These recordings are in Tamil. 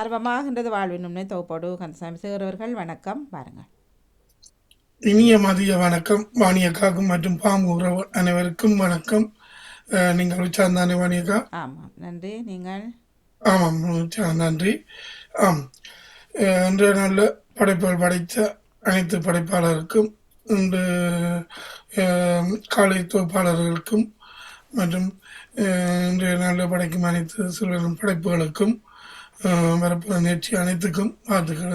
ஆர்வமாகின்றது வாழ்வின் உண்மை தொகுப்போடு கந்தசாமி சேகரவர்கள் வணக்கம் பாருங்கள். இனிய மதிய வணக்கம் வாணியக்காக்கும் மற்றும் பாம்பு உறவு அனைவருக்கும் வணக்கம். நீங்கள் உச்சார்ந்தானே வாணியக்கா? ஆமாம், நன்றி. நீங்கள்? ஆமாம், நன்றி. ஆம், இன்றைய நாளில் படைப்புகள் படைத்த அனைத்து படைப்பாளருக்கும், இன்று காலை தொகுப்பாளர்களுக்கும் மற்றும் இன்றைய நாளில் படைக்கும் அனைத்து சிறுவர்களும் படைப்புகளுக்கும் வரப்புற நிகழ்ச்சி அனைத்துக்கும் வாழ்த்துக்கள்.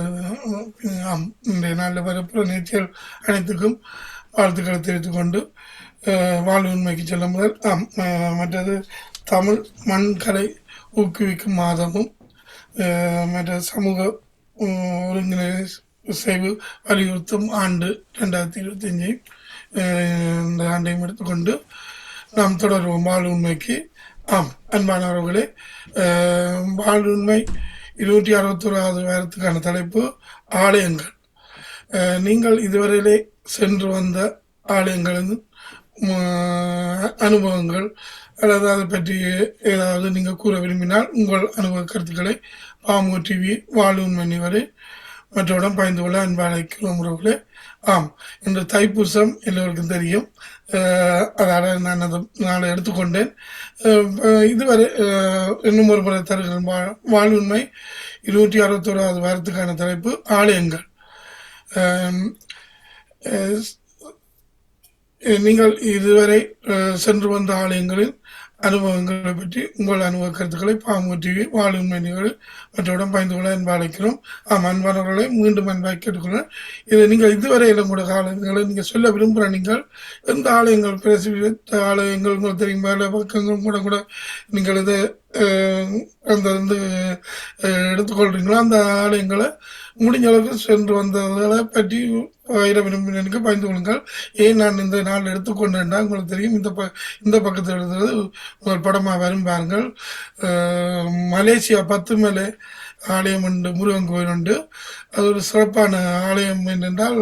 ஆம், இன்றைய நாளில் வரப்புற நிகழ்ச்சிகள் அனைத்துக்கும் வாழ்த்துக்களை தெரிவித்துக் கொண்டு வாழ்வு உண்மைக்கு செல்ல முதல் மற்றது தமிழ் மண்கலை ஊக்குவிக்கும் மாதமும் மற்ற சமூக ஒருங்கிணை செய்வு வலியுறுத்தும் ஆண்டு 2025 இந்த ஆண்டையும் எடுத்துக்கொண்டு நாம் தொடர்வோம் வாழ்வு உண்மைக்கு. ஆம், அன்பானவர்களே, வாழ்வுண்மை 261வது வாரத்துக்கான தலைப்பு ஆலயங்கள். நீங்கள் இதுவரையிலே சென்று வந்த ஆலயங்களின் அனுபவங்கள் அல்லது அதை பற்றி ஏதாவது நீங்கள் கூற விரும்பினால் உங்கள் அனுபவ கருத்துக்களை பாமு டிவி வாழ்வுண்மை நிகழ்வு மற்றவுடன் பயந்து கொள்ள அன்பான உறவுகளே. ஆம், இன்று தைப்பூசம் எல்லோருக்கும் தெரியும். அதனால் நான் அதை நாளை எடுத்துக்கொண்டேன். இதுவரை இன்னும் ஒரு முறை தருகிறேன். வாழ்வுண்மை 261வது வாரத்துக்கான தலைப்பு ஆலயங்கள். நீங்கள் இதுவரை சென்று வந்த ஆலயங்களில் அனுபவங்களை பற்றி உங்கள் அனுபவ கருத்துக்களை பாமு டிவி வாழ்வுண்மை நிகழ்வு மற்றவுடன் பயந்து கொள்ள அன்பு அழைக்கிறோம். அன்பானவர்களை மீண்டும் அன்பாக கேட்டுக்கொள்ள, இது நீங்கள் இதுவரையிலும் கூட ஆலயங்களை நீங்கள் சொல்ல விரும்புகிற நீங்கள் எந்த ஆலயங்கள் பிரசித்த ஆலயங்கள் உங்களுக்கு தெரியும், மேல பக்கங்கள் கூட கூட நீங்கள் இதை அந்த வந்து எடுத்துக்கொள்றீங்களோ அந்த ஆலயங்களை முடிஞ்ச அளவுக்கு சென்று வந்ததை பற்றி பயிர விரும்பினருக்கு பயந்து கொள்ளுங்கள். ஏன் நான் இந்த நாள் எடுத்துக்கொண்டேன்னா உங்களுக்கு தெரியும், இந்த பக்கத்தில் எழுதுறது உங்கள் படமாக வரும் பாருங்கள். மலேசியா 10 மலை ஆலயம் உண்டு, முருகன் கோயில் உண்டு. அது ஒரு சிறப்பான ஆலயம் என்னென்றால்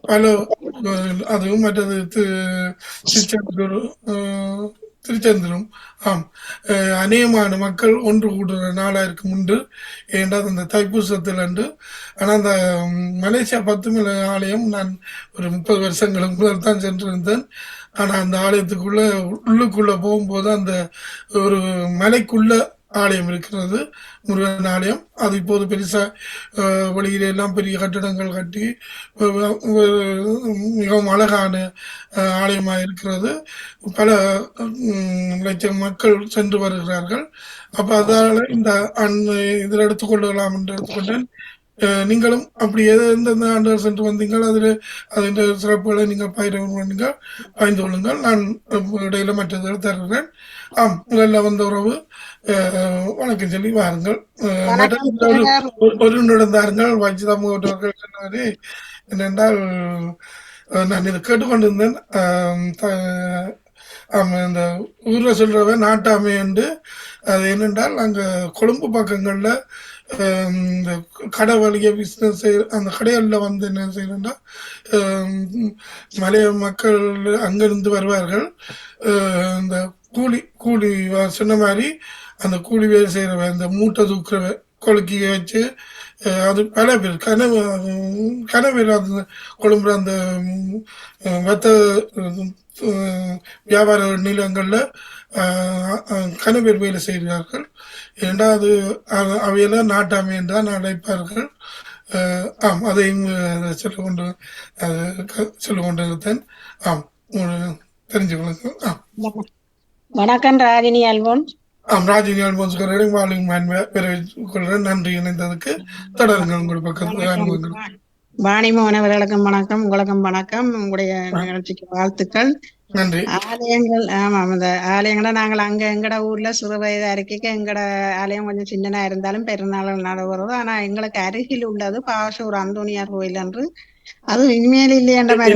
பல அதுவும் மற்றது திருச்செந்தூரும். ஆம், அநேகமான மக்கள் ஒன்று கூடுற நாளாக இருக்கும் உண்டு, ஏன்றால் அந்த தைப்பூசத்தில் அன்று. ஆனால் அந்த மலேசியா 10 மலை ஆலயம் நான் ஒரு 30 வருஷங்களுக்கு முதல் தான் சென்றிருந்தேன். ஆனால் அந்த ஆலயத்துக்குள்ள உள்ளுக்குள்ள போகும்போது அந்த ஒரு மலைக்குள்ள ஆலயம் இருக்கிறது, முருகன் ஆலயம். அது இப்போது பெருசாக வெளியிலெல்லாம் பெரிய கட்டிடங்கள் கட்டி மிகவும் அழகான ஆலயமாக இருக்கிறது. பல லட்சம் மக்கள் சென்று வருகிறார்கள். அப்போ அதனால் இந்த இதில் எடுத்துக்கொள்ளலாம் என்று எடுத்துக்கொண்டேன். நீங்களும் அப்படி எந்தெந்த ஆண்டுகள் சென்று வந்தீங்கள், அதில் அதன் சிறப்புகளை நீங்கள் நீங்கள் பகிர்ந்து கொள்ளுங்கள். நான் இடையில மற்றதை தருகிறேன். ஆம், முதல்ல வந்த உறவு வணக்கம் சொல்லி வாருங்கள். ஒரு நடந்தார்கள் வஜிதாமுகவர்கள் சொன்னாரே என்னென்றால், நான் இதை கேட்டுக்கொண்டிருந்தேன். இந்த ஊரில் சொல்கிறவன் நாட்டாமை உண்டு. அது என்னென்றால் அங்கே கொழும்பு பக்கங்களில் இந்த கடை வழியை பிஸ்னஸ் அந்த கடைகளில் வந்து என்ன செய்யணும்னா மலைய மக்கள் அங்கிருந்து வருவார்கள். இந்த கூலி சொன்ன மாதிரி அந்த கூலி வேலை செய்கிறவ, அந்த மூட்டை தூக்குறவ, கொழுக்கி வச்சு அது பல பேர் கனவேர் அந்த கொழும்புற அந்த மற்ற வியாபார நிலங்களில் கனவேர் வேலை செய்கிறார்கள். இரண்டாவது அவையெல்லாம் நாட்டாமை என்றால் அழைப்பார்கள். ஆம், அதையும் சொல்ல கொண்டிருந்தேன். ஆம், தெரிஞ்சு கொள்ளுங்கள். வணக்கம் ராஜினி அல்போன். ராஜினி அல்போன்ஸ் கொள்கிறேன். நன்றி இணைந்ததுக்கு. தொடருங்க உங்களுடைய பக்கத்து. வாணிமோகன் அவர்களுக்கும் வணக்கம், உங்களுக்கும் வணக்கம், உங்களுடைய நிகழ்ச்சிக்கு வாழ்த்துக்கள். நன்றி. ஆலயங்கள், ஆமாம், அந்த ஆலயங்களை நாங்கள் அங்க எங்கட ஊர்ல சிறு வயது அறிக்கைக்கு எங்கட ஆலயம் கொஞ்சம் சின்னனா இருந்தாலும் பெருநாள் நடைபெறுவது. ஆனா எங்களுக்கு அருகில் உள்ளது பாசூர் அந்தோனியார் கோயில் என்று. அது இனிமேல் இல்லையன்ற மாதிரி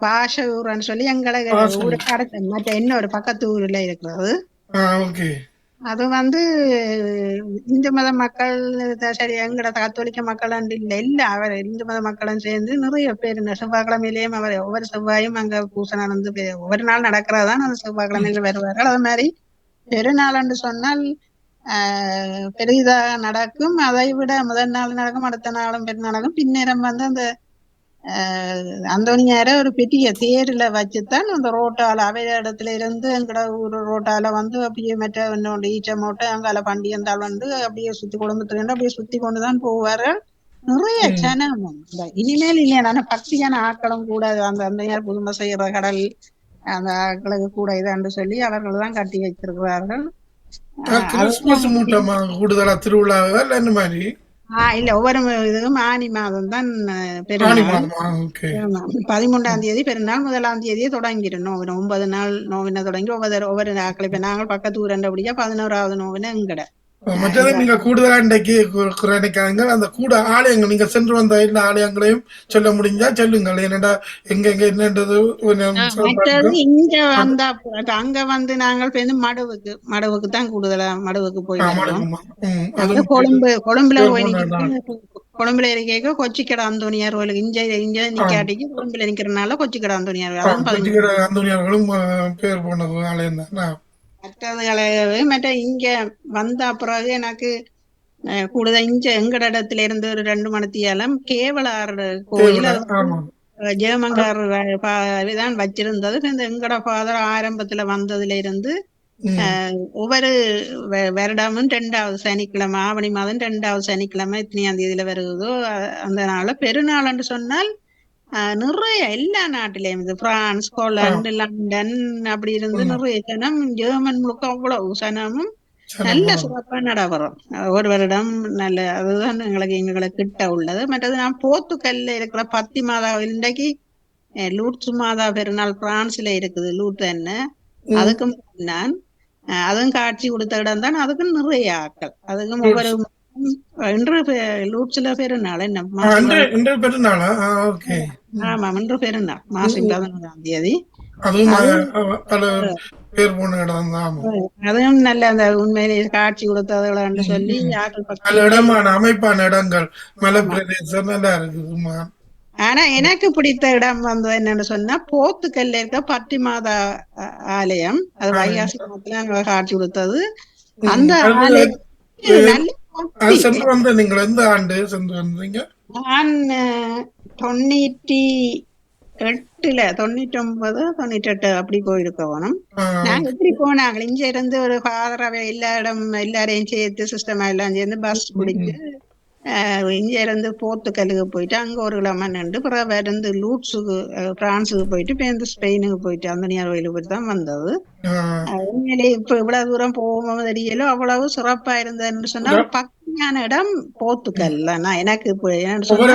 பாஷூர்ன்னு சொல்லி எங்களை ஊருக்கு அடுத்த மற்ற இன்னொரு பக்கத்து ஊர்ல இருக்கிறது. அது வந்து இந்து மத மக்கள் சரி, எங்கட கத்தோலிக்க மக்கள் இல்லை இல்ல, அவர் இந்து மத மக்களும் சேர்ந்து நிறைய பேர் இந்த செவ்வாய்க்கிழமையிலேயும் அவர் ஒவ்வொரு செவ்வாயும் அங்க பூசை நடந்து ஒவ்வொரு நாள் நடக்கிறதான் அந்த செவ்வாய்க்கிழமையில வருவார்கள். அது மாதிரி பெருநாள் என்று சொன்னால் பெரிதாக நடக்கும். அதை விட முதல் நாள் நடக்கும், அடுத்த நாளும் பெருநாளும். பின்னேரம் வந்து அந்த அந்தோனியார ஒரு பெரிய தேர்ல வச்சுத்தான் அந்த ரோட்டால அவை இடத்துல இருந்து எங்கட ஊர் ரோட்டால வந்து அப்படியே மற்ற இன்னொன்று ஈச்ச மூட்டை அங்கால பண்டியந்தால் வந்து அப்படியே சுத்தி குடும்பத்துக்கு அப்படியே சுத்தி கொண்டுதான் போவார்கள். நிறைய ஜனம் இனிமேல் இல்லையா பக்தியான ஆக்களும் கூட அந்த அந்த புதுமை செய்யற கடல் அந்த ஆக்களுக்கு கூட இதான்னு சொல்லி அவர்கள் தான் கட்டி வச்சிருக்கிறார்கள். கிறிஸ்துமஸ் மூட்டமா கூடுதலா திருவிழாவா இல்ல என்ன மாதிரி? இல்ல ஒவ்வொரு இதுவும் ஆனி மாதம் தான் பெருநாள். 13ஆம் தேதி பெருநாள், 1ஆம் தேதியே தொடங்கிடும் நோவின. 9 நாள் நோவின தொடங்கி ஒவ்வொரு நாட்கள். இப்ப நாங்கள் பக்கத்து ஊரண்டபடியா 11ஆவது நோவின எங்கட. மற்றது நீங்க கூடுதலா இன்றைக்கு குறைக்காங்க அந்த கூட ஆலயங்கள் நீங்க சென்று வந்த எல்லா ஆலயங்களையும் சொல்ல முடிஞ்சா சொல்லுங்கள். என்னடா எங்க எங்க என்னன்றது இங்க வந்தா அங்க வந்து நாங்கள் மடுவுக்கு தான் கூடுதலா மடுவுக்கு போயிட்டு கொழும்புல போய் கொழும்புல இருக்க கொச்சிக்கடை அந்தோனியார் கோயிலுக்கு இங்க நிக்காட்டிக்கு கொழும்புல நிக்கிறதுனால கொச்சிக்கடை அந்தோனியார்களும் பேர் போனது ஆலயம் தான். மற்றதுகளை மற்ற இங்க வந்த பிறகு எனக்கு கூடுதல் இங்க எங்கட இடத்துல இருந்து ஒரு 2 மணித்தியாலம் கேவலார் கோயில் ஜெயமங்கார் தான் வச்சிருந்தது. இந்த எங்கட ஃபாதர் ஆரம்பத்துல வந்ததுல இருந்து ஒவ்வொரு வருடமும் 2வது சனிக்கிழமை ஆவணி மாதம் 2வது சனிக்கிழமை 3ஆம் தேதியில வருவதோ அந்த நாள பெருநாள் என்று சொன்னால் நிறைய எல்லா நாட்டிலையும் இது பிரான்ஸ், போலந்து, லண்டன் அப்படி இருந்து நிறைய ஜனம், ஜெர்மன் முழுக்க அவ்வளவு சனமும் நல்ல சிறப்பா நடைபெறும். ஒரு வருடம் நல்ல அதுதான் எங்களுக்கு கிட்ட உள்ளது. மற்றது நான் போர்த்துக்கல்ல இருக்கிற பத்தி மாதா இன்றைக்கு லூட்ஸ் மாதா பெருநாள் பிரான்ஸ்ல இருக்குது லூட்டன். அதுக்கும் நான் அதுவும் காட்சி கொடுத்த இடம் தான். அதுக்கும் நிறைய ஆக்கள். அதுக்கும் ஒவ்வொரு இன்று லூட்ஸ்ல பெருநாள் என்ன ஆமா இன்று பெருநாள் மாசம் 11ஆம் தேதி. அதுவும் நல்ல அந்த உண்மையிலே காட்சி கொடுத்ததுன்னு சொல்லி அமைப்பான இடங்கள் மலை பிரதேசம் நல்லா இருக்குது. ஆனா எனக்கு பிடித்த இடம் வந்து என்னன்னு சொன்னா போர்த்துக்கல்ல இருக்க பத்தி மாதா ஆலயம். அது வைகாசி மாதத்துல காட்சி கொடுத்தது. அந்த ஆலயம் சென்று வந்த நீங்கள் எந்த ஆண்டு சென்று வந்தீங்க? நான் 98 99 98 அப்படி போயிருக்கணும். நாங்க எப்படி போனாங்க இங்க இருந்து ஒரு ஃபாதராவே எல்லாரையும் சேர்த்து சிஸ்டமா எல்லாம் சேர்ந்து பஸ் பிடிச்சு இங்க இருந்து போர்த்துக்கலுக்கு போயிட்டு அங்க ஒரு கிழமை நின்று பிறகு இருந்து லூட்ஸுக்கு பிரான்ஸுக்கு போயிட்டு பேருந்து ஸ்பெயினுக்கு போயிட்டு அந்தனியார் கோயிலுக்கு போயிட்டு தான் வந்தது. உண்மையிலே இப்ப இவ்வளவு தூரம் போகும் தெரியல அவ்வளவு சிறப்பா இருந்ததுன்னு சொன்னா பக்தியான இடம் போர்த்துக்கல். நான் எனக்கு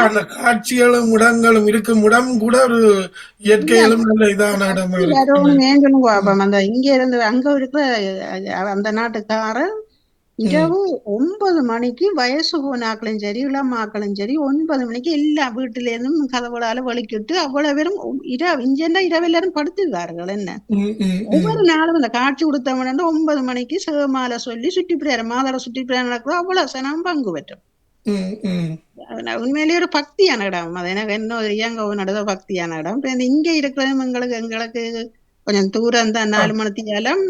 அந்த காட்சிகளும் இடங்களும் இருக்கும் இடம் கூட ஒரு இயற்கையிலும் நல்ல இதான இடம். அந்த இங்க இருந்து அங்க இருக்கிற அந்த நாட்டுக்காரர் இரவு 9 மணிக்கு வயசு போனாக்களும் சரி இளமாக்களும் சரி 9 மணிக்கு எல்லா வீட்டுல இருந்தும் கதவுகளால வலிக்கிட்டு அவ்வளவு பேரும் இங்கேண்டா இரவு எல்லாரும் படுத்துவார்கள். என்ன ஒவ்வொரு நாளும் இந்த காட்சி கொடுத்தவன 9 மணிக்கு சிவமாலை சொல்லி சுற்றிப்பிடியாரு மாதாட சுற்றிப்பிடியா நடக்கிறோம். அவ்வளவு சனம் பங்கு பெற்றோம். உண்மையிலேயே ஒரு பக்தியான இடம். அது எனக்கு இன்னும் இயங்க நடந்த பக்தியான இடம். இங்க இருக்கிறது எங்களுக்கு கொஞ்சம் தூரம் தான் 4 மணித்தியாலம்.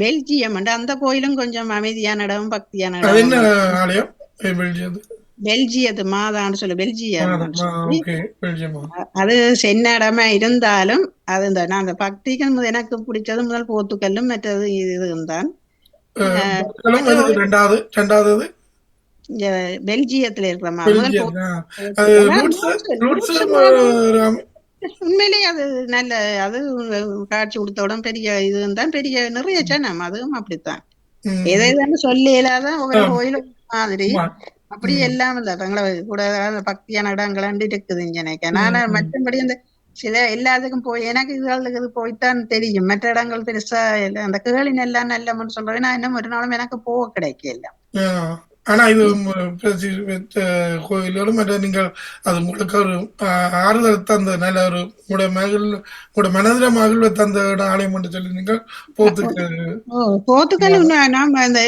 பெல்ஜியம் அந்த கோயிலும் கொஞ்சம் அமைதியான இடம் பக்தியான இடம். பெல்ஜியத்து மாதான்னு சொல்லு பெல்ஜியம். அது சென்ன இடமா இருந்தாலும் அது அந்த பக்திக்கு எனக்கு பிடிச்சது முதல் போர்த்துக்கல்லும் மற்றது இதுதான். பெல்ஜியத்துல இருக்கிற உண்மையிலேயே அது நல்ல அது காட்சி கொடுத்தவுடன் பெரிய இதுதான் பெரிய நிறைய ஜனம். அதுவும் அப்படித்தான் எதைன்னு சொல்லி இல்லாதான் ஒவ்வொரு கோயிலும் மாதிரி அப்படி எல்லாம் இல்ல தங்களை கூட பக்தியான இடங்கள் இருக்குது இங்க நினைக்க. நானா மற்றபடி அந்த சில எல்லாத்துக்கும் போய் எனக்கு இதுகளுக்கு போய்தான் தெரியும். மற்ற இடங்கள் பெருசா அந்த கேளின் எல்லாம் நல்லம்னு சொல்றேன். நான் இன்னும் ஒரு நாளும் எனக்கு போக கிடைக்கல. ஆனா இது கோயில்களும் நீங்கள் அது உங்களுக்கு ஒரு ஆறுதல் தந்த நல்ல ஒரு உங்களோட மனதில மகிழ்வை தந்த ஆலயம் என்று சொல்லி நீங்கள் போர்த்துக்கல் நாம அந்த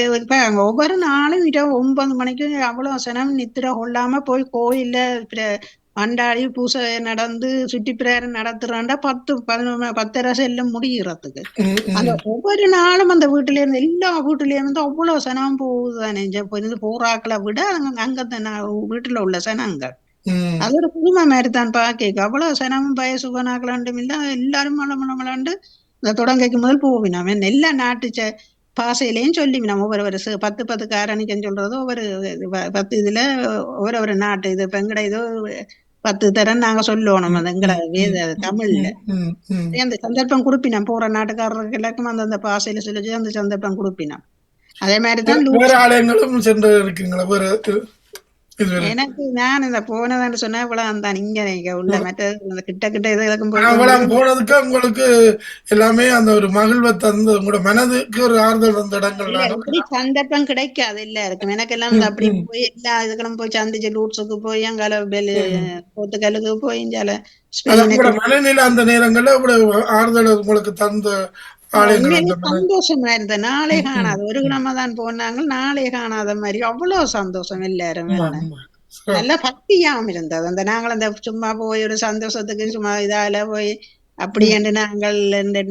ஒவ்வொரு நாளும் இரவு 9 மணிக்கு அவ்வளவு சனம் நித்திர கொள்ளாம போய் கோயில்ல அண்டாடி பூசை நடந்து சுற்றி பிரேரம் நடத்துறாண்டா 10 11 10 செல்லும் முடிகிறதுக்கு ம், அந்த ம், ஒவ்வொரு நாளும் அந்த வீட்டுல இருந்து எல்லா வீட்டுல இருந்து அவ்வளவு சனம் போகுதானே இருந்து போறாக்களை விட வீட்டுல உள்ள சனங்கள் ம். அது ஒரு புதுமை மாதிரி தான் பாக்க அவ்வளவு சனமும் வயசு போனாக்கலாண்டும் இல்ல எல்லாரும் மளமளமளாண்டு இந்த தொடங்கைக்கு முதல் போவினோம் எல்லா நாட்டு பாசையிலையும் சொல்லிவினோம் ஒவ்வொரு 10 காரணிக்கன்னு சொல்றதோ ஒவ்வொரு 10 இதுல ஒவ்வொரு நாட்டு இது இப்ப எங்கட இதோ 10 தரம் நாங்க சொல்லணும் ம், அது எங்கட ம், ம், வேத தமிழ்ல ம், ம், ம். அந்த சந்தர்ப்பம் கொடுப்பினோம் போற நாட்டுக்காரருக்கு எல்லாருக்கும் அந்த பாசையில சொல்லி அந்த சந்தர்ப்பம் கொடுப்பினோம் அதே மாதிரிதான் வேற லூர்ஸ் ஆலயங்களும் சென்று இருக்கீங்களா வேற இதுவரை? எனக்கு நான் இந்த போனதுன்னு சொன்னா இவ்வளவு தான் இங்க உள்ள மற்ற இந்த கிட்ட கிட்ட இதுக்கும் போய் அவ்வளவு கொண்டு போனதுக்கு உங்களுக்கு எல்லாமே அந்த ஒரு மகிழ்வை தந்து உங்களோட மனதுக்கு ஒரு ஆறுதல் தந்த இடங்கள் இல்ல தானே. இப்படி சந்தர்ப்பம் கிடைக்காது எல்லாருக்கும் எனக்கெல்லாம் இந்த ம், அப்படி ம், போய் எல்லா இதுகளும் போய் சந்திச்சு லூட்ஸுக்கு போய் அங்கால ம். போர்த்துகலுக்கு போய் இங்கால அது உங்களோட ஸ்பெயினுக்கு மனநிலை அந்த நேரங்கள்ல இவ்வளவு ஆறுதல் உங்களுக்கு தந்த ஆலயங்கள் உண்மையிலே அந்த சந்தோஷமா இருந்த நாளே ம், ம், காணாது ஒரு ம். கிழமை தான் போனாங்க நாளே காணாத மாதிரி அவ்வளவு சந்தோஷம் எல்லாரும் ஆமா, என்ன ஆமா. சிறப்பு. நல்ல பக்தியாவும் இருந்தது அந்த நாங்கள் அந்த சும்மா போய் ஒரு சந்தோஷத்துக்கு சும்மா இதால போய் அப்படி ம், என்று நாங்கள்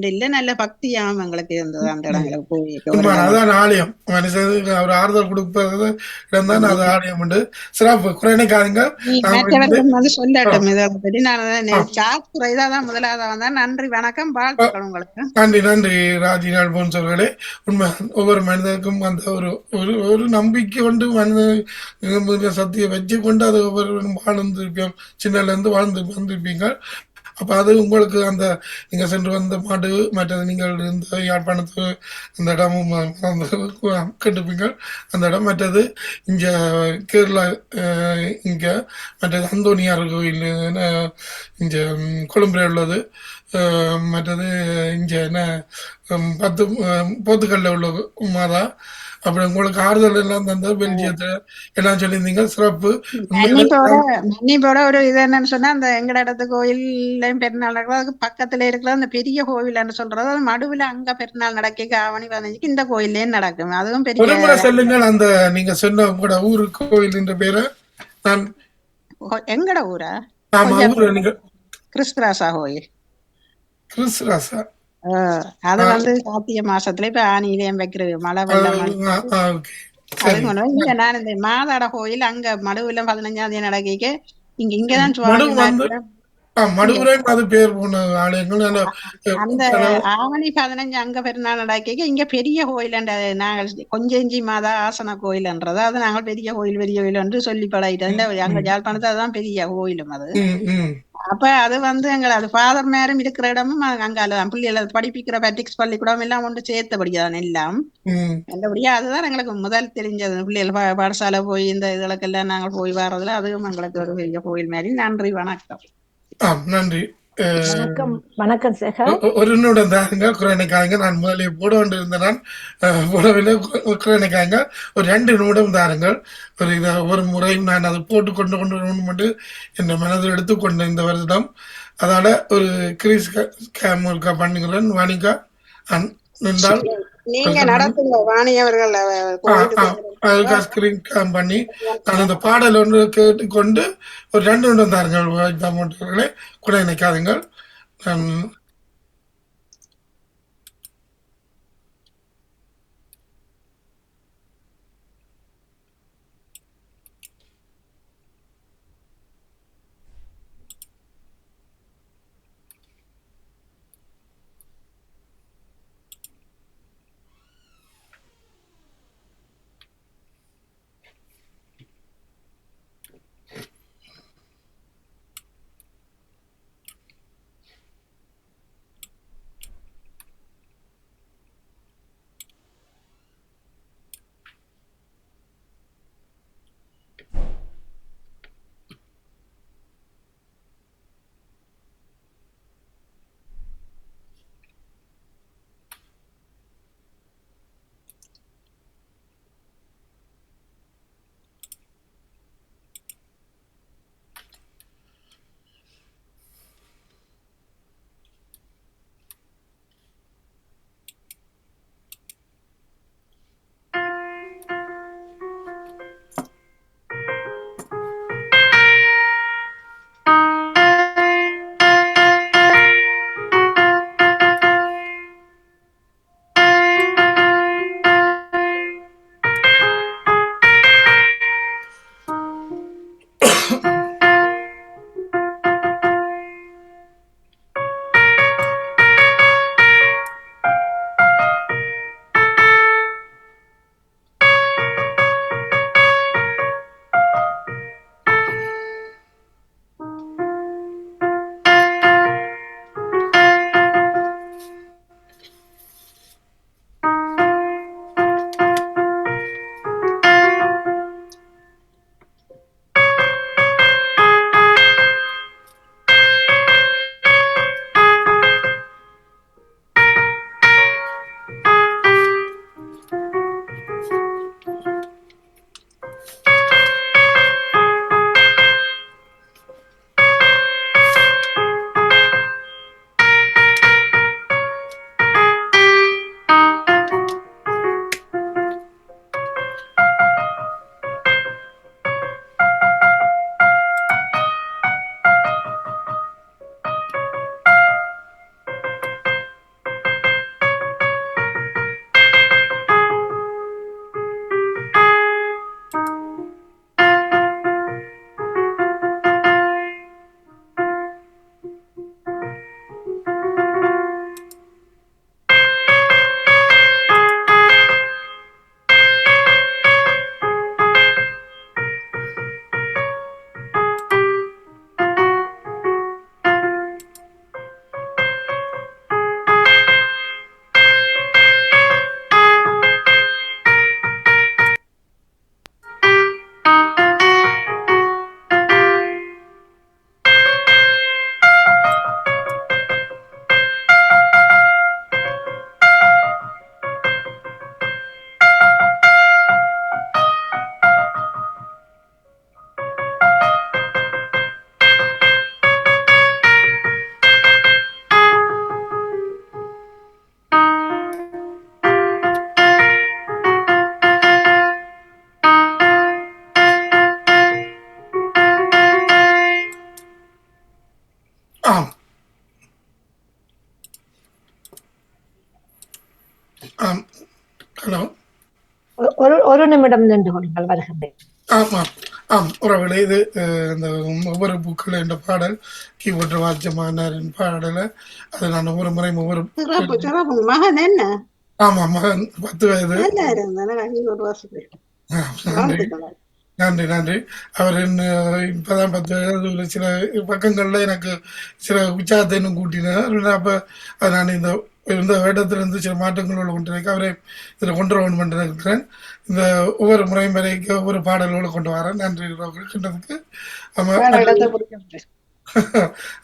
இல்ல நல்ல பக்தியாவும் எங்களுக்கு இருந்தது அந்த ம். இடங்களுக்கு போய் ஒரு உண்மைதான். இடங்கள் அதான் ஆலயம். மனுஷனுக்கு ஒரு ஆறுதல் கொடுப்பது இடம்தான் அது ஆலயம் உண்டு. சிறப்பு. குறைநிக்காதீங்க. நீ நாம வந்து மற்றவர்கள் வந்து ஆ, சொல்லட்டும் இதை பற்றி நான் ஆ, சாக்குறை இதாதான் முதலாவது வந்தேன் நன்றி வணக்கம் ஆ. வாழ்த்துக்கள் உங்களுக்கு நன்றி நன்றி ராஜி அல்போன்சவர்களே. உண்மை ஒவ்வொரு மனிதனுக்கும் அந்த ஒரு ஒரு ஒரு நம்பிக்கை கொண்டு மனிதன் சக்தியை வச்சு கொண்டு அது ஒவ்வொருவரும் வாழ்ந்திருப்போம். சின்னலேருந்து வாழ்ந்து வந்திருப்பீங்க. அப்போ அது உங்களுக்கு அந்த நீங்கள் சென்று வந்த மாடு மற்றது நீங்கள் இந்த யாழ்ப்பாணத்து அந்த இடமும் கண்டுப்பீங்க அந்த இடம் மற்றது இங்கே கேரளா இங்கே மற்றது அந்தோனியார் கோயில் இங்கே கொழும்புல உள்ளது மற்றது இங்கே என்ன போத்துக்கல்ல உள்ள மாதா அப்புறம் உங்களுக்கு ஆறுதல் எல்லாம் தந்த பெல்ஜியத்தை எல்லாம் சொல்லியிருந்தீங்க சிறப்பு உண்மையில மன்னிப்போட ஒரு இது என்னன்னு சொன்னா அந்த எங்கட இடத்து கோயில்லையும் பெருநாள் நடக்கும் அதுக்கு பக்கத்துல இருக்கிற அந்த பெரிய கோவில்னு சொல்றது அது மடுவுல அங்க பெருநாள் நடக்க ஆவணி 15க்கு இந்த கோயில்லயும் நடக்கும் அதுவும் பெரிய ஒரு முறை சொல்லுங்கள் அந்த நீங்க சொன்ன உங்களோட ஊரு கோயில் என்ற பேரை நான் எங்கட ஊரா ஆமா கொஞ்சம் ஊரு நீங்க கிறிஸ்துராசா கோயில் கிறிஸ்ராசா அது வந்து கார்த்திகை மாசத்துல இப்ப ஆணியிலையும் வைக்கிறது மழை வெள்ளம் ஓகே அது சரி கொண்டு இங்க நான் இந்த மாதாட கோயில் அங்க மடுவுல 15ஆம் தேதி நடக்க இங்கதான் மடு சுவாமி வந்து மாதிரி இங்க மடுவுரை அது பேர் போன ஆலயங்கள் நல்ல அந்த அதாவது, ஆவணி 15 அங்க பெருநாள் நடக்க இங்க பெரிய கோயில் நாங்கள் கொஞ்சஞ்சி மாதா ஆசன கோயில்ன்றது அது நாங்கள் பெரிய கோயில் என்று சொல்லி பழகிட்டோம் இந்த அங்க ம், யாழ்ப்பாணத்தை அதுதான் பெரிய கோயிலும் அது ம், ம், அப்ப அது வந்து எங்களை அது ஃபாதர் மேரும் இருக்கிற இடமும் அங்கால பிள்ளைகளை படிப்பிக்கிற பேட்டிக்ஸ் பள்ளிக்கூடம் எல்லாம் ஒன்று சேர்த்தபடியாதான் எல்லாம் ம். நல்லபடியா அதுதான் எங்களுக்கு முதல் தெரிஞ்சது பிள்ளைகள் பாடசாலை போய் இந்த இதுகளுக்கெல்லாம் நாங்கள் போய் வர்றதுல அதுவும் எங்களுக்கு ஒரு பெரிய கோயில் மாதிரி நன்றி வணக்கம் நன்றி வணக்கம் வணக்கம் சேகர். ஒரு நிமிடம் தாருங்க குறைநிக்காங்க நான் முதலே போட வேண்டியிருந்தேன் நான் போடவில்லை குறைநிக்காங்க ஒரு 2 நிமிடம் தாருங்கள் ஒரு இதை ஒரு முறையும் நான் அதை போட்டு கொண்டு கொண்டு என் மனதில் எடுத்துக்கொண்ட இந்த வருடம் அதால ஒரு கிரீஸ் கேம் இருக்கா பண்ணுங்களேன் வாணிக்கா நின்றால் நீங்க நடத்துங்க வாணி அவர்கள் அதுக்காக ஸ்கிரீன் கேம் பண்ணி நான் அந்த பாடல் ஒன்று கேட்டுக்கொண்டு ஒரு 2 நிமிடம் தாருங்கள் கூட நினைக்காதுங்கள் நான் ஒரு நிமிடம் நின்று கொள்ளுங்கள், வருகின்றேன். ஆமாம் ஆம் உறவுகளே, இது இந்த ஒவ்வொரு புக்கில் என்ற பாடல் கீபோர்டு வாத்தியமானாரின் பாடலை அது நான் ஒவ்வொரு முறையும் ஒவ்வொரு சிறப்பு சிறப்பு. மகன் என்ன ஆமாம் மகன் 10 வயது. நல்லா இருந்தானே ஒரு வருஷத்துக்கு. நன்றி நன்றி நன்றி. அவர் இப்பதான் 10 வயது. ஒரு சில பக்கங்கள்ல எனக்கு சில உற்சாகத்தை இன்னும் கூட்டினார். அப்ப அது நான் இந்த வருடத்திலிருந்து சில மாற்றங்களோடு கொண்டு அவரை இதில் கொண்டு வரணும் என்று இருக்கிறேன். இந்த ஒவ்வொரு முறையும் வரைக்கும் ஒவ்வொரு பாடல்களோடு கொண்டு வரேன். நன்றி இருக்கின்றதுக்கு.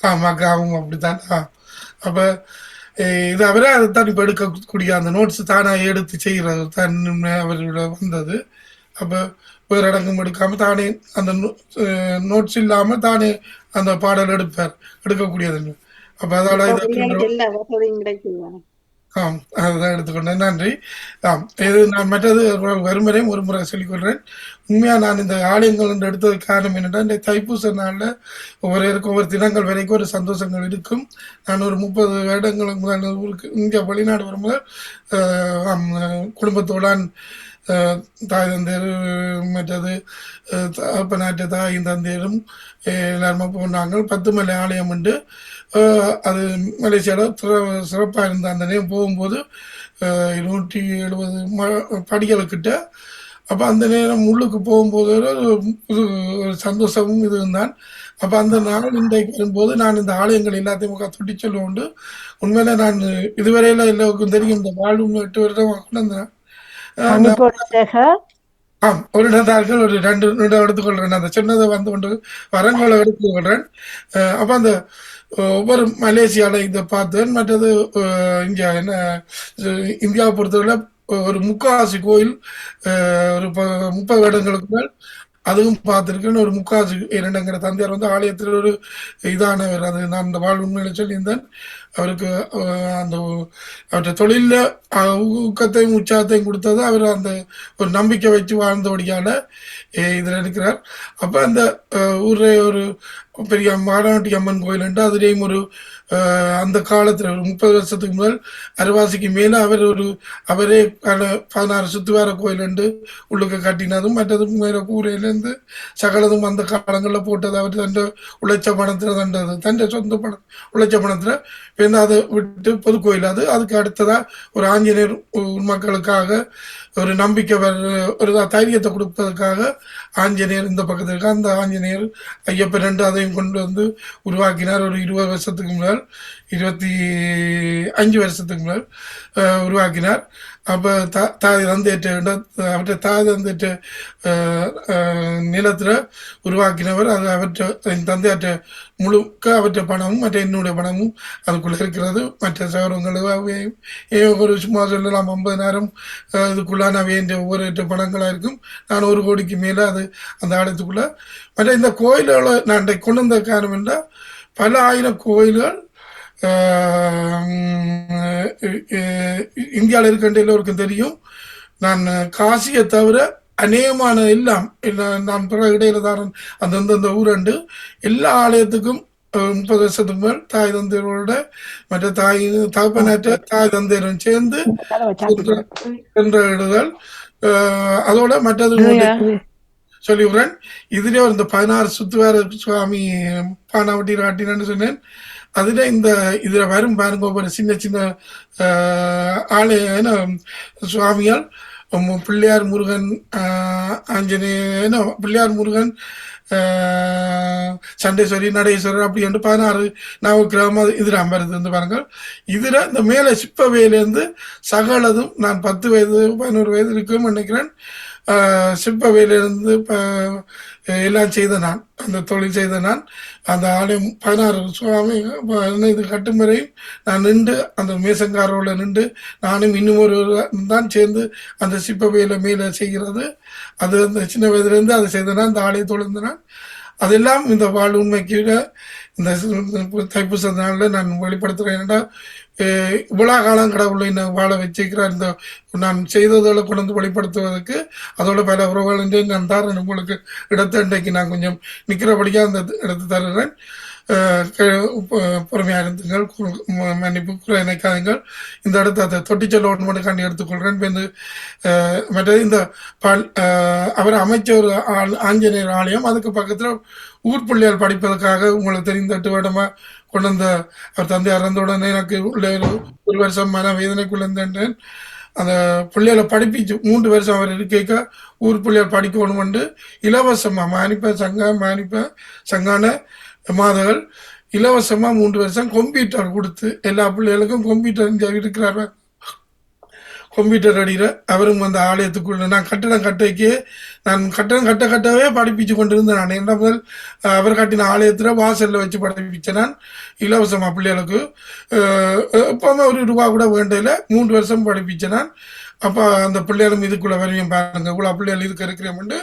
ஆமாக்கா அவங்க அப்படித்தான். அப்ப இது அவரே அதைத்தான் இப்ப எடுக்கக்கூடிய அந்த நோட்ஸ் தானே எடுத்து செய்கிறது தான் அவரோட வந்தது. அப்ப வேறு இடங்கும் எடுக்காம தானே அந்த நோட்ஸ் இல்லாம தானே அந்த பாடல் எடுக்கக்கூடியது. அப்ப அதோட ஆம் அதுதான் எடுத்துக்கொண்டேன். நன்றி. ஆம் இது நான் மற்றது வறுமுறையும் ஒரு முறை சொல்லிக்கொள்றேன். உண்மையா நான் இந்த ஆலயங்கள் என்று எடுத்ததுக்கு காரணம் என்னென்னா, இந்த தைப்பூச நாளில் ஒவ்வொரு தினங்கள் வரைக்கும் ஒரு சந்தோஷங்கள் இருக்கும். நான் ஒரு 30 வருடங்களுக்கு முதல் ஊருக்கு இங்கே வெளிநாடு வரும்போது குடும்பத்தோடான் தாய் தந்தையர் மற்றது அப்பநாட்டு தாய் தந்தையரும் எல்லாருமே போனாங்க. 10 மலை ஆலயம் உண்டு. அது மலேசியாவில் சிறப்பாக இருந்த அந்த நேரம் போகும்போது 170 படிகளுக்கிட்ட. அப்போ அந்த நேரம் உள்ளுக்கு போகும்போது ஒரு சந்தோஷமும் இதுவும் தான். அப்போ அந்த நாள் இன்றைக்கு வரும்போது நான் இந்த ஆலயங்கள் எல்லாத்தையும் தொட்டி சொல்ல உண்டு. உண்மையில நான் இதுவரையில எல்லாருக்கும் தெரியும், இந்த வாழ்வு 8 வருடம் கொண்டு ஒரு இடத்தார்கள் ஒரு 2 நிமிடம் எடுத்துக்கொள்றேன். அந்த சின்னதை வந்து கொண்டு வரங்களை எடுத்துக்கொள்றேன். அப்போ அந்த ஒவ்வொரு மலேசியாவில் இதை பார்த்தேன். மற்றது இங்கே என்ன இந்தியாவை பொறுத்தவரை ஒரு முக்காவாசி கோயில் ஒரு 30 வருடங்களுக்கு மேல் அதுவும் பார்த்துருக்கேன். ஒரு முக்காவாசி இரண்டுங்கிற தந்தையார் வந்து ஆலயத்தில் ஒரு இதானவர். அது நான் இந்த வாழ்வு உண்மையில சொல்லியிருந்தேன். அவருக்கு அந்த அவருடைய தொழிலில் ஊக்கத்தையும் உற்சாகத்தையும் கொடுத்தது அவர் அந்த ஒரு நம்பிக்கை வச்சு வாழ்ந்தபடியால் இதில் இருக்கிறார். அப்போ அந்த ஊரில் ஒரு பெரிய மாடாட்டி அம்மன் கோயில் உண்டு. அதுலேயும் ஒரு அந்த காலத்தில் ஒரு 30 வருஷத்துக்கு முதல் அரைவாசிக்கு மேலே அவரே 16 சுத்துவார கோயில் உண்டு உள்ளுக்கு கட்டினதும் மற்றதும் மேலே கூரையிலேருந்து சகலதும் அந்த காலங்களில் போட்டது. அவர் தன் உழைச்ச பணத்தில் தன் சொந்த பணம் உழைச்ச பணத்தில் இப்போ அதை விட்டு பொது கோயில். அதுக்கு அடுத்ததாக ஒரு ஆஞ்சநேயர் மக்களுக்காக ஒரு நம்பிக்கை ஒரு தைரியத்தை கொடுப்பதற்காக ஆஞ்சநேயர் இந்த பக்கத்தில் இருக்க அந்த ஆஞ்சநேயர் ஐயப்பன் 2 அதையும் கொண்டு வந்து உருவாக்கினார். ஒரு 20 வருஷத்துக்கு முதல் 25 வருஷத்துக்கு முதல் உருவாக்கினார். அப்போ தாய் தந்தையிட்ட அவற்றை தாய் தந்தையிட்ட நிலத்தில் உருவாக்கினவர். அது என் தந்தையாற்ற முழுக்க அவற்றை பணமும் மற்ற என்னுடைய பணமும் அதுக்குள்ளே இருக்கிறது. மற்ற சவரங்கள் ஒரு சும்மா சொல்லலாம் 50,000 இதுக்குள்ளான வேண்டிய ஒவ்வொரு பணங்களாக இருக்கும். நான் 1 கோடிக்கு மேலே அது அந்த ஆலயத்துக்குள்ளே. மற்ற இந்த கோயில்களை நான் கொண்டு வந்த காரணம் என்றால் பல ஆயிரம் கோயில்கள் இந்தியாவில் இருக்கின்ற எல்லோருக்கும் தெரியும். நான் காசியை தவிர அநேகமான எல்லாம் நான் பிற இடையில தான் அந்தந்த ஊரண்டு எல்லா ஆலயத்துக்கும் 30 வருஷத்துக்கு மேல் தாய் தந்தையரோட மற்ற தகப்பனற்ற தாய் தந்தையரும் சேர்ந்து சென்ற இடுதல். அதோட மற்றது சொல்லிவிடுறேன். இதுலேயே இந்த 16 சுத்துவார சுவாமி பானாவட்டி ராட்டினு சொன்னேன். அதுல இதில் வரும் பாருங்க ஒவ்வொரு சின்ன சின்ன ஆலய சுவாமியால் பிள்ளையார் முருகன் ஆஞ்சநேயன் பிள்ளையார் முருகன் சண்டேஸ்வரி நடேஸ்வரர் அப்படி என்று 16 நவக்கிரம இதில் அம்பருது வந்து பாருங்கள். இதில் இந்த மேலே சிப்பவேலேருந்து சகலதும் நான் 10 வயது 11 வயது இருக்கும் நினைக்கிறேன். சிற்பவேலிருந்து எல்லாம் செய்த நான் அந்த தொழில் செய்த நான் அந்த ஆலயம் 16 சுவாமி இது கட்டும் வரையும் நான் நின்று அந்த மேசங்காரோட நின்று நானும் இன்னும் ஒரு தான் சேர்ந்து அந்த சிற்பவேலை மேலே செய்கிறது. அது அந்த சின்ன வயதுலேருந்து அதை செய்தனா அந்த ஆலயத்தோடு இருந்தேன். அதெல்லாம் இந்த வாழ் உண்மைக்கு இந்த தைப்பூச நாளில் நான் வெளிப்படுத்துகிறேன். ஏன்னா இவ்வளோ காலம் கடவுளை நான் வாழ வச்சுக்கிறார். இந்த நான் செய்ததோட கொண்டு வந்து வெளிப்படுத்துவதற்கு அதோட பல உறவுகள் நான் தரேன். உங்களுக்கு இடத்தை இன்றைக்கு நான் கொஞ்சம் நிற்கிறபடியாக அந்த இடத்தை தருகிறேன். பொறுமையாக இருந்துங்கள், மன்னிப்பு குறை நினைக்காதீங்கள். இந்த இடத்த அதை தொட்டிச்சல் ஒன்று மட்டும் கண்டு எடுத்துக்கொள்கிறேன். இப்போ இந்த மற்றது இந்த அவர் அமைச்ச ஒரு ஆஞ்சநேயர் ஆலயம், அதுக்கு பக்கத்தில் ஊர் பிள்ளையால் படிப்பதற்காக உங்களுக்கு தெரிந்த 8 வருடமாக கொண்டு வந்த அவர் தந்தை இறந்த உடனே எனக்கு உள்ள ஒரு வருஷம் மன வேதனைக்குள்ள இருந்தேன். அந்த பிள்ளைகளை படிப்பிச்சு 3 வருஷம் அவர் இருக்க ஊர் பிள்ளைகள் படிக்கணுமெண்டு இலவசமாக மானிப்ப சங்கான மாதங்கள் இலவசமாக 3 வருஷம் கம்ப்யூட்டர் கொடுத்து எல்லா பிள்ளைகளுக்கும் கம்ப்யூட்டர் இருக்கிறார். கம்ப்யூட்டர் அடியில் அவரும் அந்த ஆலயத்துக்குள்ள நான் கட்டடம் கட்டவே படிப்பிச்சு கொண்டிருந்தேன். நான் என்ன முதல் அவர் கட்டின ஆலயத்தில் வாசலில் வச்சு படிப்பிச்சேன் நான் இலவசமாக பிள்ளைகளுக்கு. எப்போவுமே ₹1 கூட வேண்டையில் 3 வருஷம் படிப்பிச்சேன் நான். அப்போ அந்த பிள்ளைகளும் இதுக்குள்ளே வருவேன் பாருங்க, இவ்வளோ பிள்ளைகள் இதுக்கு இருக்கிறேன்ட்டு.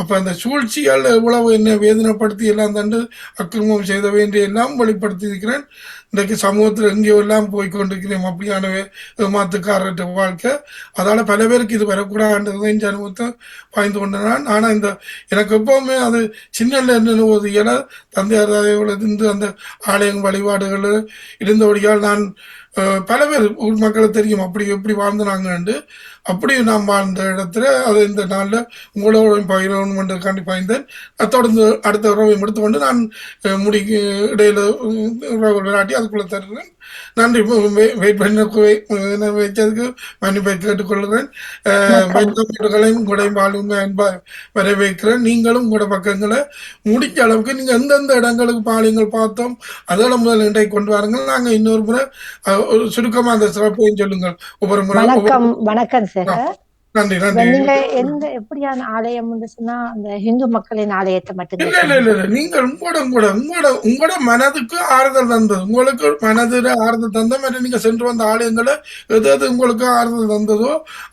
அப்போ அந்த சூழ்ச்சியால் இவ்வளவு என்ன வேதனைப்படுத்தி எல்லாம் தண்டு அக்கிரமம் செய்த வேண்டிய எல்லாம் வெளிப்படுத்தி இருக்கிறேன். இன்றைக்கு சமூகத்தில் எங்கேயோ எல்லாம் போய்கொண்டிருக்கிறேன். அப்படியான ஏமாத்துக்காரர்கிட்ட வாழ்க்கை. அதால் பல பேருக்கு இது வரக்கூடாதுன்றதை இந்த அனுபவத்தை பாய்ந்து கொண்டேன். ஆனால் எனக்கு எப்போவுமே அது சின்னல என்ன ஒரு இலை தந்தையார் இருந்து அந்த ஆலயம் வழிபாடுகள் இருந்தபடியால் நான் பல பேர் ஊர் மக்களை தெரியும் அப்படி எப்படி வாழ்ந்தாங்கண்டு. அப்படி நாம் வாழ்ந்த இடத்துல அது இந்த நாளில் உங்களோட பகிரணுமென்றதுக்காண்டி பாய்ந்தேன். தொடர்ந்து அடுத்த உறவை எடுத்துக்கொண்டு நான் முடிக்கு இடையில விளையாட்டி அதுக்குள்ளே தருகிறேன். நன்றி. வெயிட் பண்ண வச்சதுக்கு மன்னிப்பை கேட்டுக்கொள்கிறேன். உங்களையும் வாழ்வுமே அன்பா வரவேற்கிறேன். நீங்களும் உங்களோட பக்கங்களை முடிஞ்ச அளவுக்கு நீங்கள் எந்தெந்த இடங்களுக்கு பாலியங்கள் பார்த்தோம் அதோட முதல் இன்றை கொண்டு வாருங்கள். நாங்கள் இன்னொரு முறை ஒரு சுருக்கமாக அந்த சிறப்பையும் சொல்லுங்கள். ஒவ்வொரு முறை வணக்கம் சார். நன்றி நன்றி. நீங்க எந்த எப்படியான ஆலயம் சொன்னா அந்த இந்து மக்களின் ஆலயத்தை மட்டும் இல்ல நீங்கள் உங்களோட மனதுக்கு ஆறுதல் தந்தது, உங்களுக்கு மனதுல ஆறுதல் தந்த மாதிரி நீங்க சென்று வந்த ஆலயங்களை எது உங்களுக்கு ஆறுதல் தந்ததோ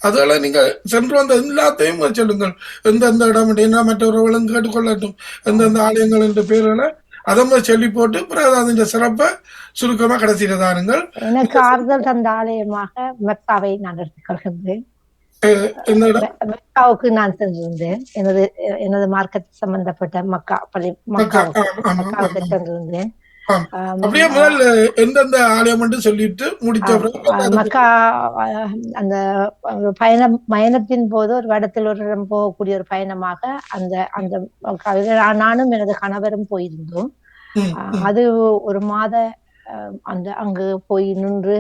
அதெல்லாம் நீங்க சென்று வந்த எல்லாத்தையும் சொல்லுங்கள். எந்தெந்த இடம் என்ன மற்றவர்களும் கேட்டுக்கொள்ளட்டும். எந்தெந்த ஆலயங்கள் என்ற பேர்களை அதை சொல்லி போட்டு பிறகு அதன் சிறப்பை சுருக்கமா கடைசியில தாருங்கள். எனக்கு ஆறுதல் தந்த ஆலயமாக மெக்காவை நான் எடுத்துக்கொள்கின்றேன். மக்காவுக்கு நான் சென்றிருந்தேன். எனது மார்க்கெட் சம்பந்தப்பட்ட மக்காவுக்கு சென்றிருந்தேன். அப்படியே முதல் எந்தெந்த ஆலயம் சொல்லிட்டு முடித்த மக்கா அந்த பயணத்தின் போது ஒரு இடத்தில் ஒரு இடம் போகக்கூடிய ஒரு பயணமாக அந்த நானும் எனது கணவரும் போயிருந்தோம். அது ஒரு மாத அங்கு போய் நின்று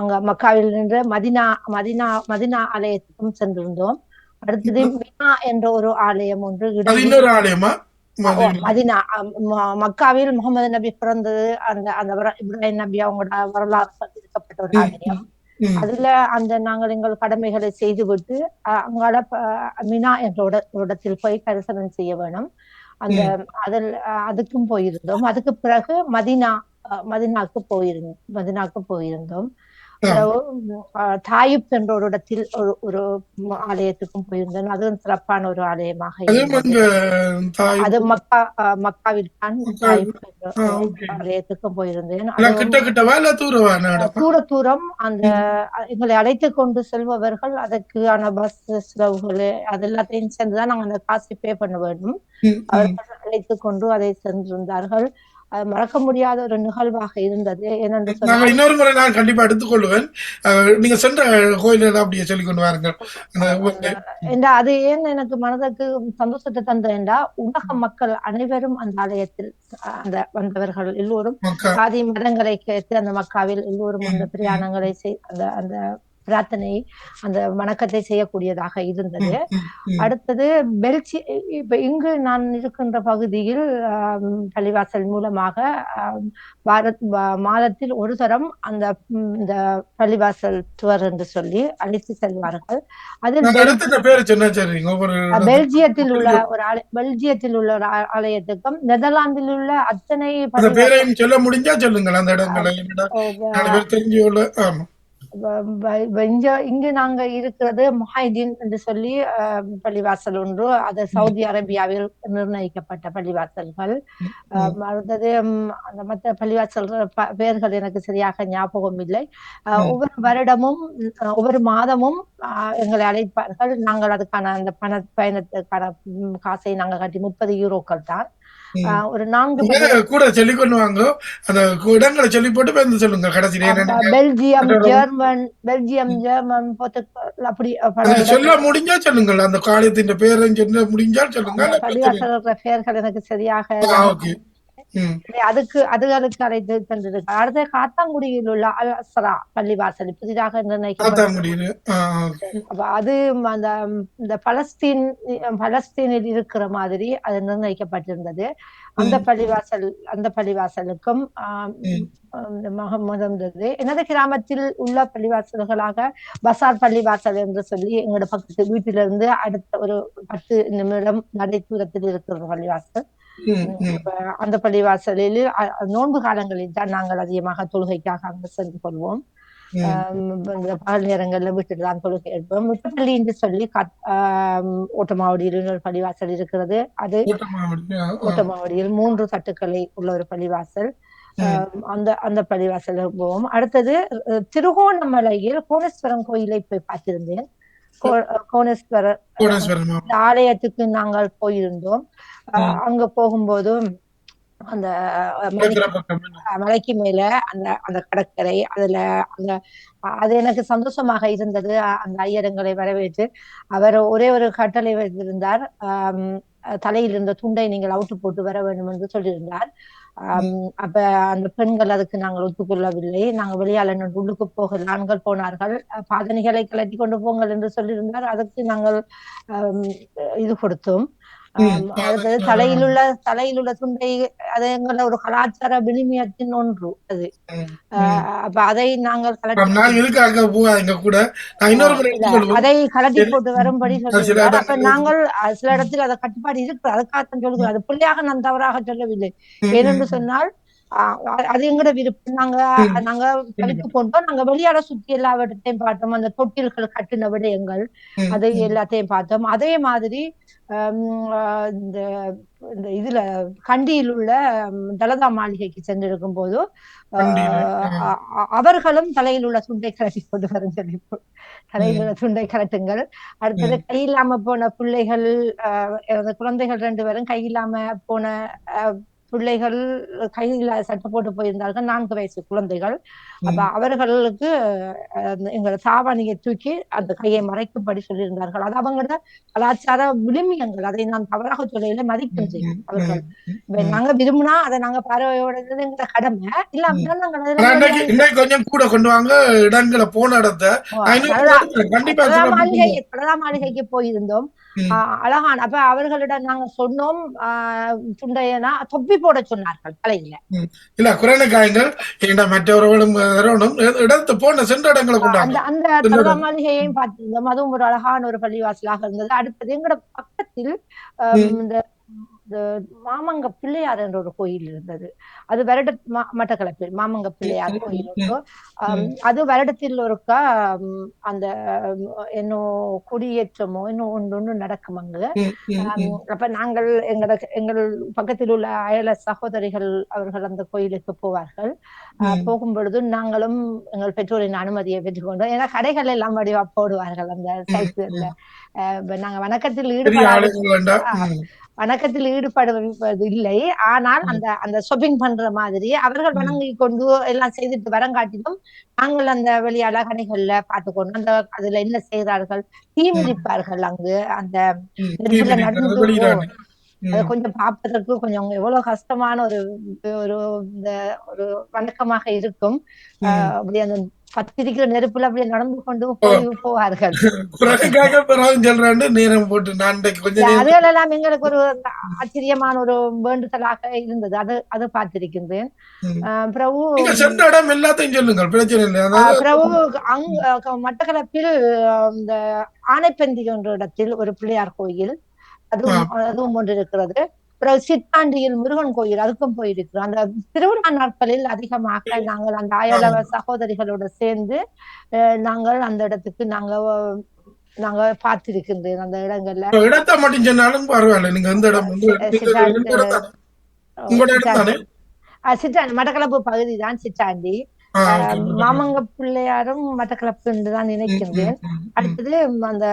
அங்க மக்காவில் நின்று மதினா ஆலயத்துக்கும் சென்றிருந்தோம். அடுத்தது மினா என்ற ஒரு ஆலயம் ஒன்று மதினா மக்காவில் முகமது நபி பிறந்தது அந்த இப்ராஹிம் நபி அவங்களோட வரலாறு இருக்கப்பட்ட ஒரு ஆலயம். அதுல நாங்கள் எங்கள் கடமைகளை செய்துவிட்டு அங்கால மினா என்ற இடத்தில் போய் தரிசனம் செய்ய வேணும். அதுக்கும் போயிருந்தோம். அதுக்கு பிறகு மதினாக்கு போயிருந்தோம். தாயிப் என்ற ஒரு இடத்தில் ஒரு ஆலயத்துக்கும் போயிருந்தோம். அதுவும் சிறப்பான ஒரு ஆலயமாக இருந்தது. அது மக்காவில் தான் தாயிப் என்ற ஆலயத்துக்கும் போயிருந்தேன். தூரம் அந்த எங்களை அழைத்து கொண்டு செல்பவர்கள் அதற்கான பஸ் செலவுகள் அது எல்லாத்தையும் சேர்ந்துதான் நாங்க அந்த காசை பே பண்ண வேண்டும். அவர்கள் அழைத்து கொண்டு அதை சென்றிருந்தார்கள். மறக்க முடியாத ஒரு நிகழ்வாக இருந்தது. இன்னொரு முறை நான் கண்டிப்பா எடுத்துக்கொள்வேன். நீங்க சென்ற கோயில்கள் அப்படியே சொல்லிக் கொண்டு வாருங்கள். அது ஏன் எனக்கு மனதுக்கு சந்தோஷத்தை தந்தேன்டா, உலக மக்கள் அனைவரும் அந்த ஆலயத்தில் வந்தவர்கள் எல்லோரும் சாதி மதங்களை கேட்டு அந்த மக்காவில் எல்லோரும் அந்த பிரயாணங்களை அந்த பிரார்த்தனை அந்த வணக்கத்தை செய்யக்கூடியதாக இருந்தது. அடுத்தது இப்ப இங்கு நான் இருக்கின்ற பகுதியில் பள்ளிவாசல் மூலமாக மாதத்தில் ஒரு தரம் இந்த பள்ளிவாசல் டூர் என்று சொல்லி அழைத்து செல்வார்கள். அதில் பெல்ஜியத்தில் உள்ள ஒரு ஆலயத்துக்கும் நெதர்லாந்தில் உள்ள அத்தனை சொல்ல முடிஞ்சா சொல்லுங்கள் அந்த இடங்களை. இங்கு நாங்க இருக்கிறது முஹைதீன் என்று சொல்லி பள்ளிவாசல் ஒன்று. அது சவுதி அரேபியாவில் நிர்ணயிக்கப்பட்ட பள்ளிவாசல்கள். அடுத்தது அந்த மற்ற பள்ளிவாசல் பெயர்கள் எனக்கு சரியாக ஞாபகம் இல்லை. ஒவ்வொரு வருடமும் ஒவ்வொரு மாதமும் எங்களை அழைப்பார்கள். நாங்கள் அதுக்கான அந்த பயணத்துக்கான காசை நாங்கள் கட்டி €30 தான். ஒரு 4 கூட சொல்லி கொண்டு வாங்க. அந்த இடங்களை சொல்லி போட்டு வந்து சொல்லுங்க கடைசியில. பெல்ஜியம், ஜெர்மன், போர்த்துகல் அப்படி சொல்ல முடிஞ்சா சொல்லுங்கள். அந்த காலத்தின் பெயரை சொல்ல முடிஞ்சா சொல்லுங்க. பள்ளிவாசல் பெயர்கள் எனக்கு சரியாக அதுகளுக்கு அழைத்து சென்றிருக்கு. அடுத்த காத்தாங்குடியில் உள்ள அல் அஸ்ரா பள்ளிவாசல் புதிதாக நிர்ணயிக்கப்பட்டது. அது அந்த இந்த பலஸ்தீனில் இருக்கிற மாதிரி அது நிர்ணயிக்கப்பட்டிருந்தது. அந்த பள்ளிவாசலுக்கும் இருந்தது. எனது கிராமத்தில் உள்ள பள்ளிவாசல்களாக பசார் பள்ளிவாசல் என்று சொல்லி எங்களோட பக்கத்து வீட்டிலிருந்து அடுத்த ஒரு 10 நிமிடம் நடை தூரத்தில் இருக்கிற பள்ளிவாசல். அந்த பள்ளிவாசலில் நோன்பு காலங்களில் தான் நாங்கள் அதிகமாக தொழுகைக்காக அங்கு சென்று கொள்வோம். பகல் நேரங்கள்ல வீட்டுக்கு தான் தொழுகை எடுப்போம். முட்டப்பள்ளி என்று சொல்லி ஓட்டமாவடியில் இன்னொரு பள்ளிவாசல் இருக்கிறது. அது ஓட்டமாவடியில் 3 தட்டுக்களை உள்ள ஒரு பள்ளிவாசல். அந்த பள்ளிவாசல் போவோம். அடுத்தது திருகோணமலையில் கோணேஸ்வரம் கோயிலை போய் பார்த்திருந்தேன். கோணேஸ்வரர் ஆலயத்துக்கு நாங்கள் போயிருந்தோம். அங்க போகும்போதும் அந்த மலைக்கு மேல அந்த கடற்கரை அது எனக்கு சந்தோஷமாக இருந்தது. அந்த ஐயரங்களை வரவேற்று அவர் ஒரே ஒரு கட்டளை வைத்திருந்தார். தலையில் இருந்த துண்டை நீங்கள் அவுட்டு போட்டு வர வேண்டும் என்று சொல்லியிருந்தார். அப்ப அந்த பெண்கள் அதுக்கு நாங்கள் ஒத்துக்கொள்ளவில்லை. நாங்கள் வெளியால உள்ளுக்கு போகல. ஆண்கள் போனார்கள். பாதணிகளை கலட்டி கொண்டு போங்கள் என்று சொல்லியிருந்தார். அதுக்கு நாங்கள் இது கொடுத்தோம். அடுத்தது தலையில் உள்ள துண்டை அது எங்கள ஒரு கலாச்சார வினிமயத்தின் ஒன்று அது. அப்ப அதை நாங்கள் அதை கலட்டி போட்டு வரும்படி சொல்லியிருந்தார். அப்ப நாங்கள் சில இடத்தில் அதை கட்டுப்பாடு இருக்கு. அதுக்காகத்தான் சொல்லுகிறோம். அது பிள்ளையாக நான் தவறாக சொல்லவில்லை. ஏனென்று சொன்னால் அது எங்கட விருப்பம். நாங்க தவிர்த்து போட்டோம். நாங்க வெளியாட சுற்றி எல்லா இடத்தையும் பார்த்தோம். அந்த தொட்டில்கள் கட்டின விடயங்கள் அதை எல்லாத்தையும் பார்த்தோம். அதே மாதிரி இந்த இதுல கண்டியில் உள்ள தலதா மாளிகைக்கு சென்றிருக்கும் போது அவர்களும் தலையில் உள்ள துண்டை கலட்டி கொண்டு வரும் சொல்லி தலையில் உள்ள துண்டை கலட்டுங்கள். அடுத்தது கையில்லாம போன பிள்ளைகள் குழந்தைகள் 2 பேரும் கையில்லாம போன பிள்ளைகள் கையில சட்டை போட்டு போயிருந்தார்கள். 4 வயசு குழந்தைகள். அப்ப அவர்களுக்கு எங்களோட சாவானியை தூக்கி அந்த கையை மறைக்கும்படி சொல்லியிருந்தார்கள். அது அவங்களோட கலாச்சார விழுமியங்கள். அதை நான் தவறாக சொல்லையில மதிக்கின்றேன். அவர்கள் நாங்க விரும்பினா அதை நாங்க பறவையோட எங்களோட கடமை இல்லாம கொஞ்சம் கூட கொண்டு வாங்க. இடங்களை போன இடத்தை மாளிகைக்கு போயிருந்தோம். அழகான அப்ப அவர்களிடம் நாங்க சொன்னோம் துண்டையனா தொப்பி போட சொன்னார்கள் தலையில. இல்ல குறைந்த காயங்கள் மற்றவர்களும் இடத்து போன சென்ற இடங்களை அந்த தலதா மாளிகையையும் பார்த்திருந்தோம். அதுவும் ஒரு அழகான ஒரு பள்ளிவாசலாக இருந்தது. அடுத்தது எங்களோட பக்கத்தில் இந்த மாமங்க பிள்ளையார் என்ற ஒரு கோயில் இருந்தது. அது மட்டக்களப்பில் மாமங்க பிள்ளையார் கோயில் உண்டு. அது வருடத்தில் ஒருக்கா அந்த இன்னும் குடியேற்றமோ இன்னும் ஒன்று நடக்கும் அங்கு. அப்ப நாங்கள் எங்கள் பக்கத்தில் உள்ள அயல சகோதரிகள் அவர்கள் அந்த கோயிலுக்கு போவார்கள். போகும் பொழுது நாங்களும் எங்கள் பெற்றோரின் அனுமதியை பெற்றுக்கொண்டோம். ஏன்னா கடைகள் எல்லாம் வடிவா போடுவார்கள் அந்த சைட்ல. நாங்க வணக்கத்தில் ஈடுபடுவது இல்லை. ஆனால் அந்த ஷாப்பிங் பண்ற மாதிரி அவர்கள் வணங்கி கொண்டு எல்லாம் செய்துட்டு வரங்காட்டிலும் நாங்கள் அந்த வெளியாள கடைகள்ல பார்த்துக்கொண்டு அதுல என்ன செய்கிறார்கள் தீ மிதிப்பார்கள். அங்கு அந்த நடந்து அதை கொஞ்சம் பார்ப்பதற்கு கொஞ்சம் எவ்வளவு கஷ்டமான ஒரு வணக்கமாக இருக்கும். அப்படி அந்த பத்திரிக்கிற நெருப்புல அப்படியே நடந்து கொண்டு போவார்கள். அதுகளெல்லாம் எங்களுக்கு ஒரு ஆச்சரியமான ஒரு வேண்டுதலாக இருந்தது. அது பார்த்திருக்கின்றேன். பிரபு மட்டக்களப்பில் இந்த ஆனைப்பந்தி என்ற இடத்தில் ஒரு பிள்ளையார் கோயில் அதுவும் ஒன்று இருக்கிறது. அப்புறம் சித்தாண்டியில் முருகன் கோயில் அதுக்கும் போயிருக்கிறோம். அந்த திருவிழா நாட்களில் அதிகமாக நாங்கள் அந்த அயலவ சகோதரிகளோட சேர்ந்து நாங்கள் அந்த இடத்துக்கு நாங்க பார்த்திருக்கின்றேன். அந்த இடங்கள்ல சித்தாண்டி மட்டக்களப்பு பகுதி தான் சித்தாண்டி. மாமங்க பிள்ளையாரும் மட்டக்களப்பு என்றுதான் நினைக்கின்றேன். அடுத்தது அந்த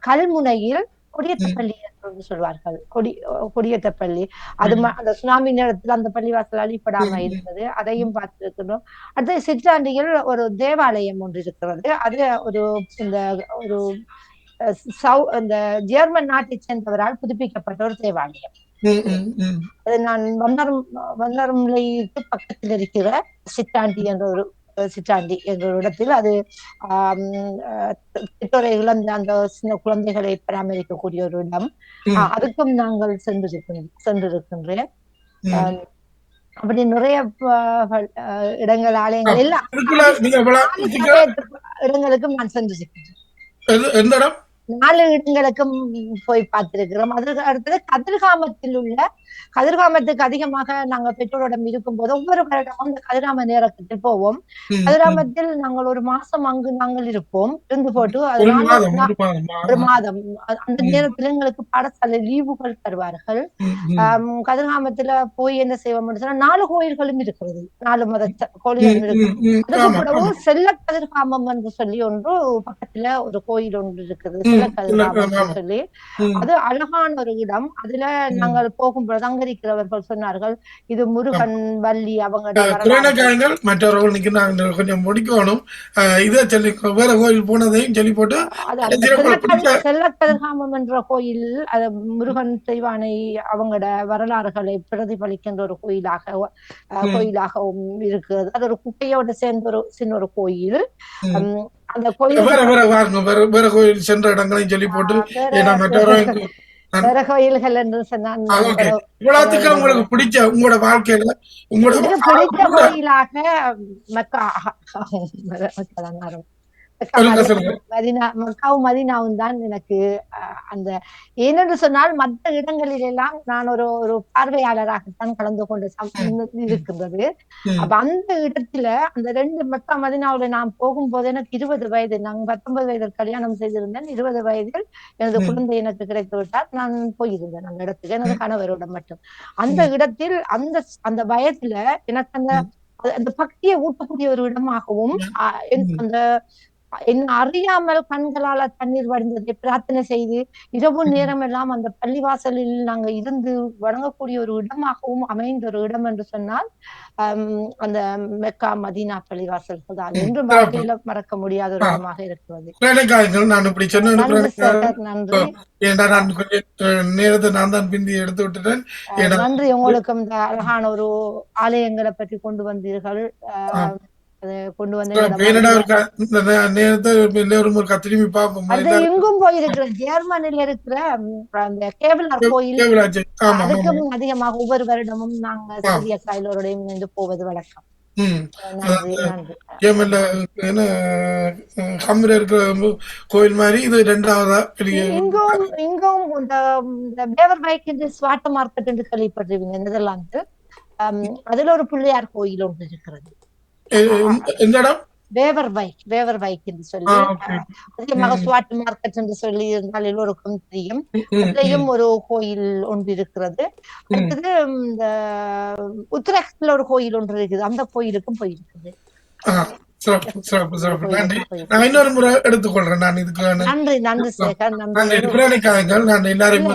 கல்முனையில் கொடியத்தப்பள்ளி என்ற சொல்வார்கள், கொடியேற்ற பள்ளி. அது அந்த சுனாமி நேரத்தில் அந்த பள்ளிவாசல் அழிப்படாம இருந்தது, அதையும் பார்த்திருக்கிறோம். அடுத்து சிற்றாண்டியில் ஒரு தேவாலயம் ஒன்று இருக்கிறது. அது ஒரு இந்த ஒரு இந்த ஜெர்மன் நாட்டை சேர்ந்தவரால் புதுப்பிக்கப்பட்ட ஒரு தேவாலயம். அது நான் வண்ணாரமுலைக்கு பக்கத்தில் இருக்கிற சிற்றாண்டி என்ற ஒரு இடத்தில் அது பெற்றோரை இழந்த அந்த சின்ன குழந்தைகளை பராமரிக்கக்கூடிய ஒரு இடம். அதுக்கும் நாங்கள் சென்றிருக்கின்றேன். அப்படி நிறைய இடங்கள், ஆலயங்கள் எல்லாம் இடங்களுக்கும் நான் சென்றிருக்கின்றேன். 4 இடங்களுக்கும் போய் பார்த்திருக்கிறோம். அதற்கு அடுத்தது கதிர்காமத்துக்கு அதிகமாக நாங்கள் பெற்றோரிடம் இருக்கும் போது ஒவ்வொரு வருடமும் அந்த கதிர்காம நேரத்தில் போவோம். கதிர்காமத்தில் நாங்கள் ஒரு மாசம் அங்கு நாங்கள் இருப்போம், இருந்து போட்டு ஒரு மாதம் அந்த நேரத்தில் எங்களுக்கு பாடசாலை லீவுகள் தருவார்கள். கதிர்காமத்துல போய் என்ன செய்வோம், 4 கோயில்களும் இருக்கிறது, 4 மத கோயில்களும் இருக்கு. அதுக்கு கூடவும் செல்ல கதிர்காமம் என்று சொல்லி ஒன்று பக்கத்துல ஒரு கோயில் ஒன்று இருக்குது, செல்ல கதிர்காமம் சொல்லி. அது அழகான ஒரு இடம். அதுல நாங்கள் போகும்போது அங்க இருக்கிறவர்கள் சொன்னார்கள், இது முருகன் வள்ளி அவங்களோட மற்றவர்கள் கொஞ்சம் முடிக்கணும். இதை சொல்லி வேற கோயில் போனதையும் சொல்லி போட்டு செல்ல கதிர்காமம் என்ற கோயில் அது முருகன் தெய்வானை அவங்களோட வரலாறுகளை பிரதிபலிக்கின்ற ஒரு கோயிலாகவும் இருக்கிறது. அது ஒரு குட்டையோட சேர்ந்த ஒரு சின்ன ஒரு கோயில். அந்த கோயில் வேற கோயில் சென்ற இடங்களையும் சொல்லி போட்டு வேற கோயில்கள் என்று சொன்னால் உங்களுக்கு பிடிச்ச உங்களோட வாழ்க்கையில உங்களுக்கு பிடித்த கோயிலாக மக்காவும் மதீனாவும் தான் எனக்கு அந்த ஏனென்று சொன்னால் மற்ற இடங்களில் எல்லாம் நான் ஒரு பார்வையாளராகத்தான் கலந்து கொண்டு இருக்கின்றது. அப்ப அந்த இடத்துல அந்த 2 மக்கா மதீனாவுல நான் போகும்போது எனக்கு 20 வயது, நாங்க 19 வயதில் கல்யாணம் செய்திருந்தேன். 20 வயதில் எனது குழந்தை எனக்கு கிடைத்து விட்டார். நான் போயிருந்தேன் அந்த இடத்துக்கு, எனது கணவரோட மட்டும். அந்த இடத்தில் அந்த வயதுல எனக்கு அந்த பக்தியை ஊட்டக்கூடிய ஒரு இடமாகவும் அந்த என்ன அறியாமல் கண்களால தண்ணீர் வடிந்ததை பிரார்த்தனை செய்து இரவு நேரம் எல்லாம் அந்த பள்ளிவாசலில் நாங்க இருந்து வணங்கக்கூடிய ஒரு இடமாகவும் அமைந்த ஒரு இடம் என்று சொன்னால் அந்த மெக்கா மதீனா பள்ளிவாசல்கள் தான் என்று வாழ்க்கையில மறக்க முடியாத ஒரு இடமாக இருக்கிறது. நன்றி. உங்களுக்கும் இந்த அழகான ஒரு ஆலயங்களை பற்றி கொண்டு வந்தீர்கள். எங்கும் போயிருக்கிறேன். ஜெர்மனில இருக்கிற அந்த கேவலர் கோயில் அதுக்கும் அதிகமாக ஒவ்வொரு வருடமும் நாங்க சிறிய காயிலோடையும் இணைந்து போவது வழக்கம். கோயில் மாதிரி இது 2ஆவதா? இங்கும் இந்த பேவர் பைக் என்று ஸ்வாட்ட மார்க்கெட் என்று கேள்விப்பட்டிருவீங்க நெதர்லாந்து. அதுல ஒரு பிள்ளையார் கோயில் ஒன்று இருக்கிறது. வேவர் பைக் என்று சொல்லி அதிகமாக ஸ்வாட் மார்க்கெட் என்று சொல்லி இருந்தால் எல்லோருக்கும் தெரியும். அதுலயும் ஒரு கோயில் ஒன்று இருக்கிறது. அடுத்தது இந்த உத்தரகத்துல ஒரு கோயில் ஒன்று இருக்குது, அந்த கோயிலுக்கும் போயிருக்குது. நன்றி. நான் இன்னொரு முறை எடுத்துக்கொள்றேன். நான் இதுக்கு நன்றி சேகர், நான் எல்லாரும்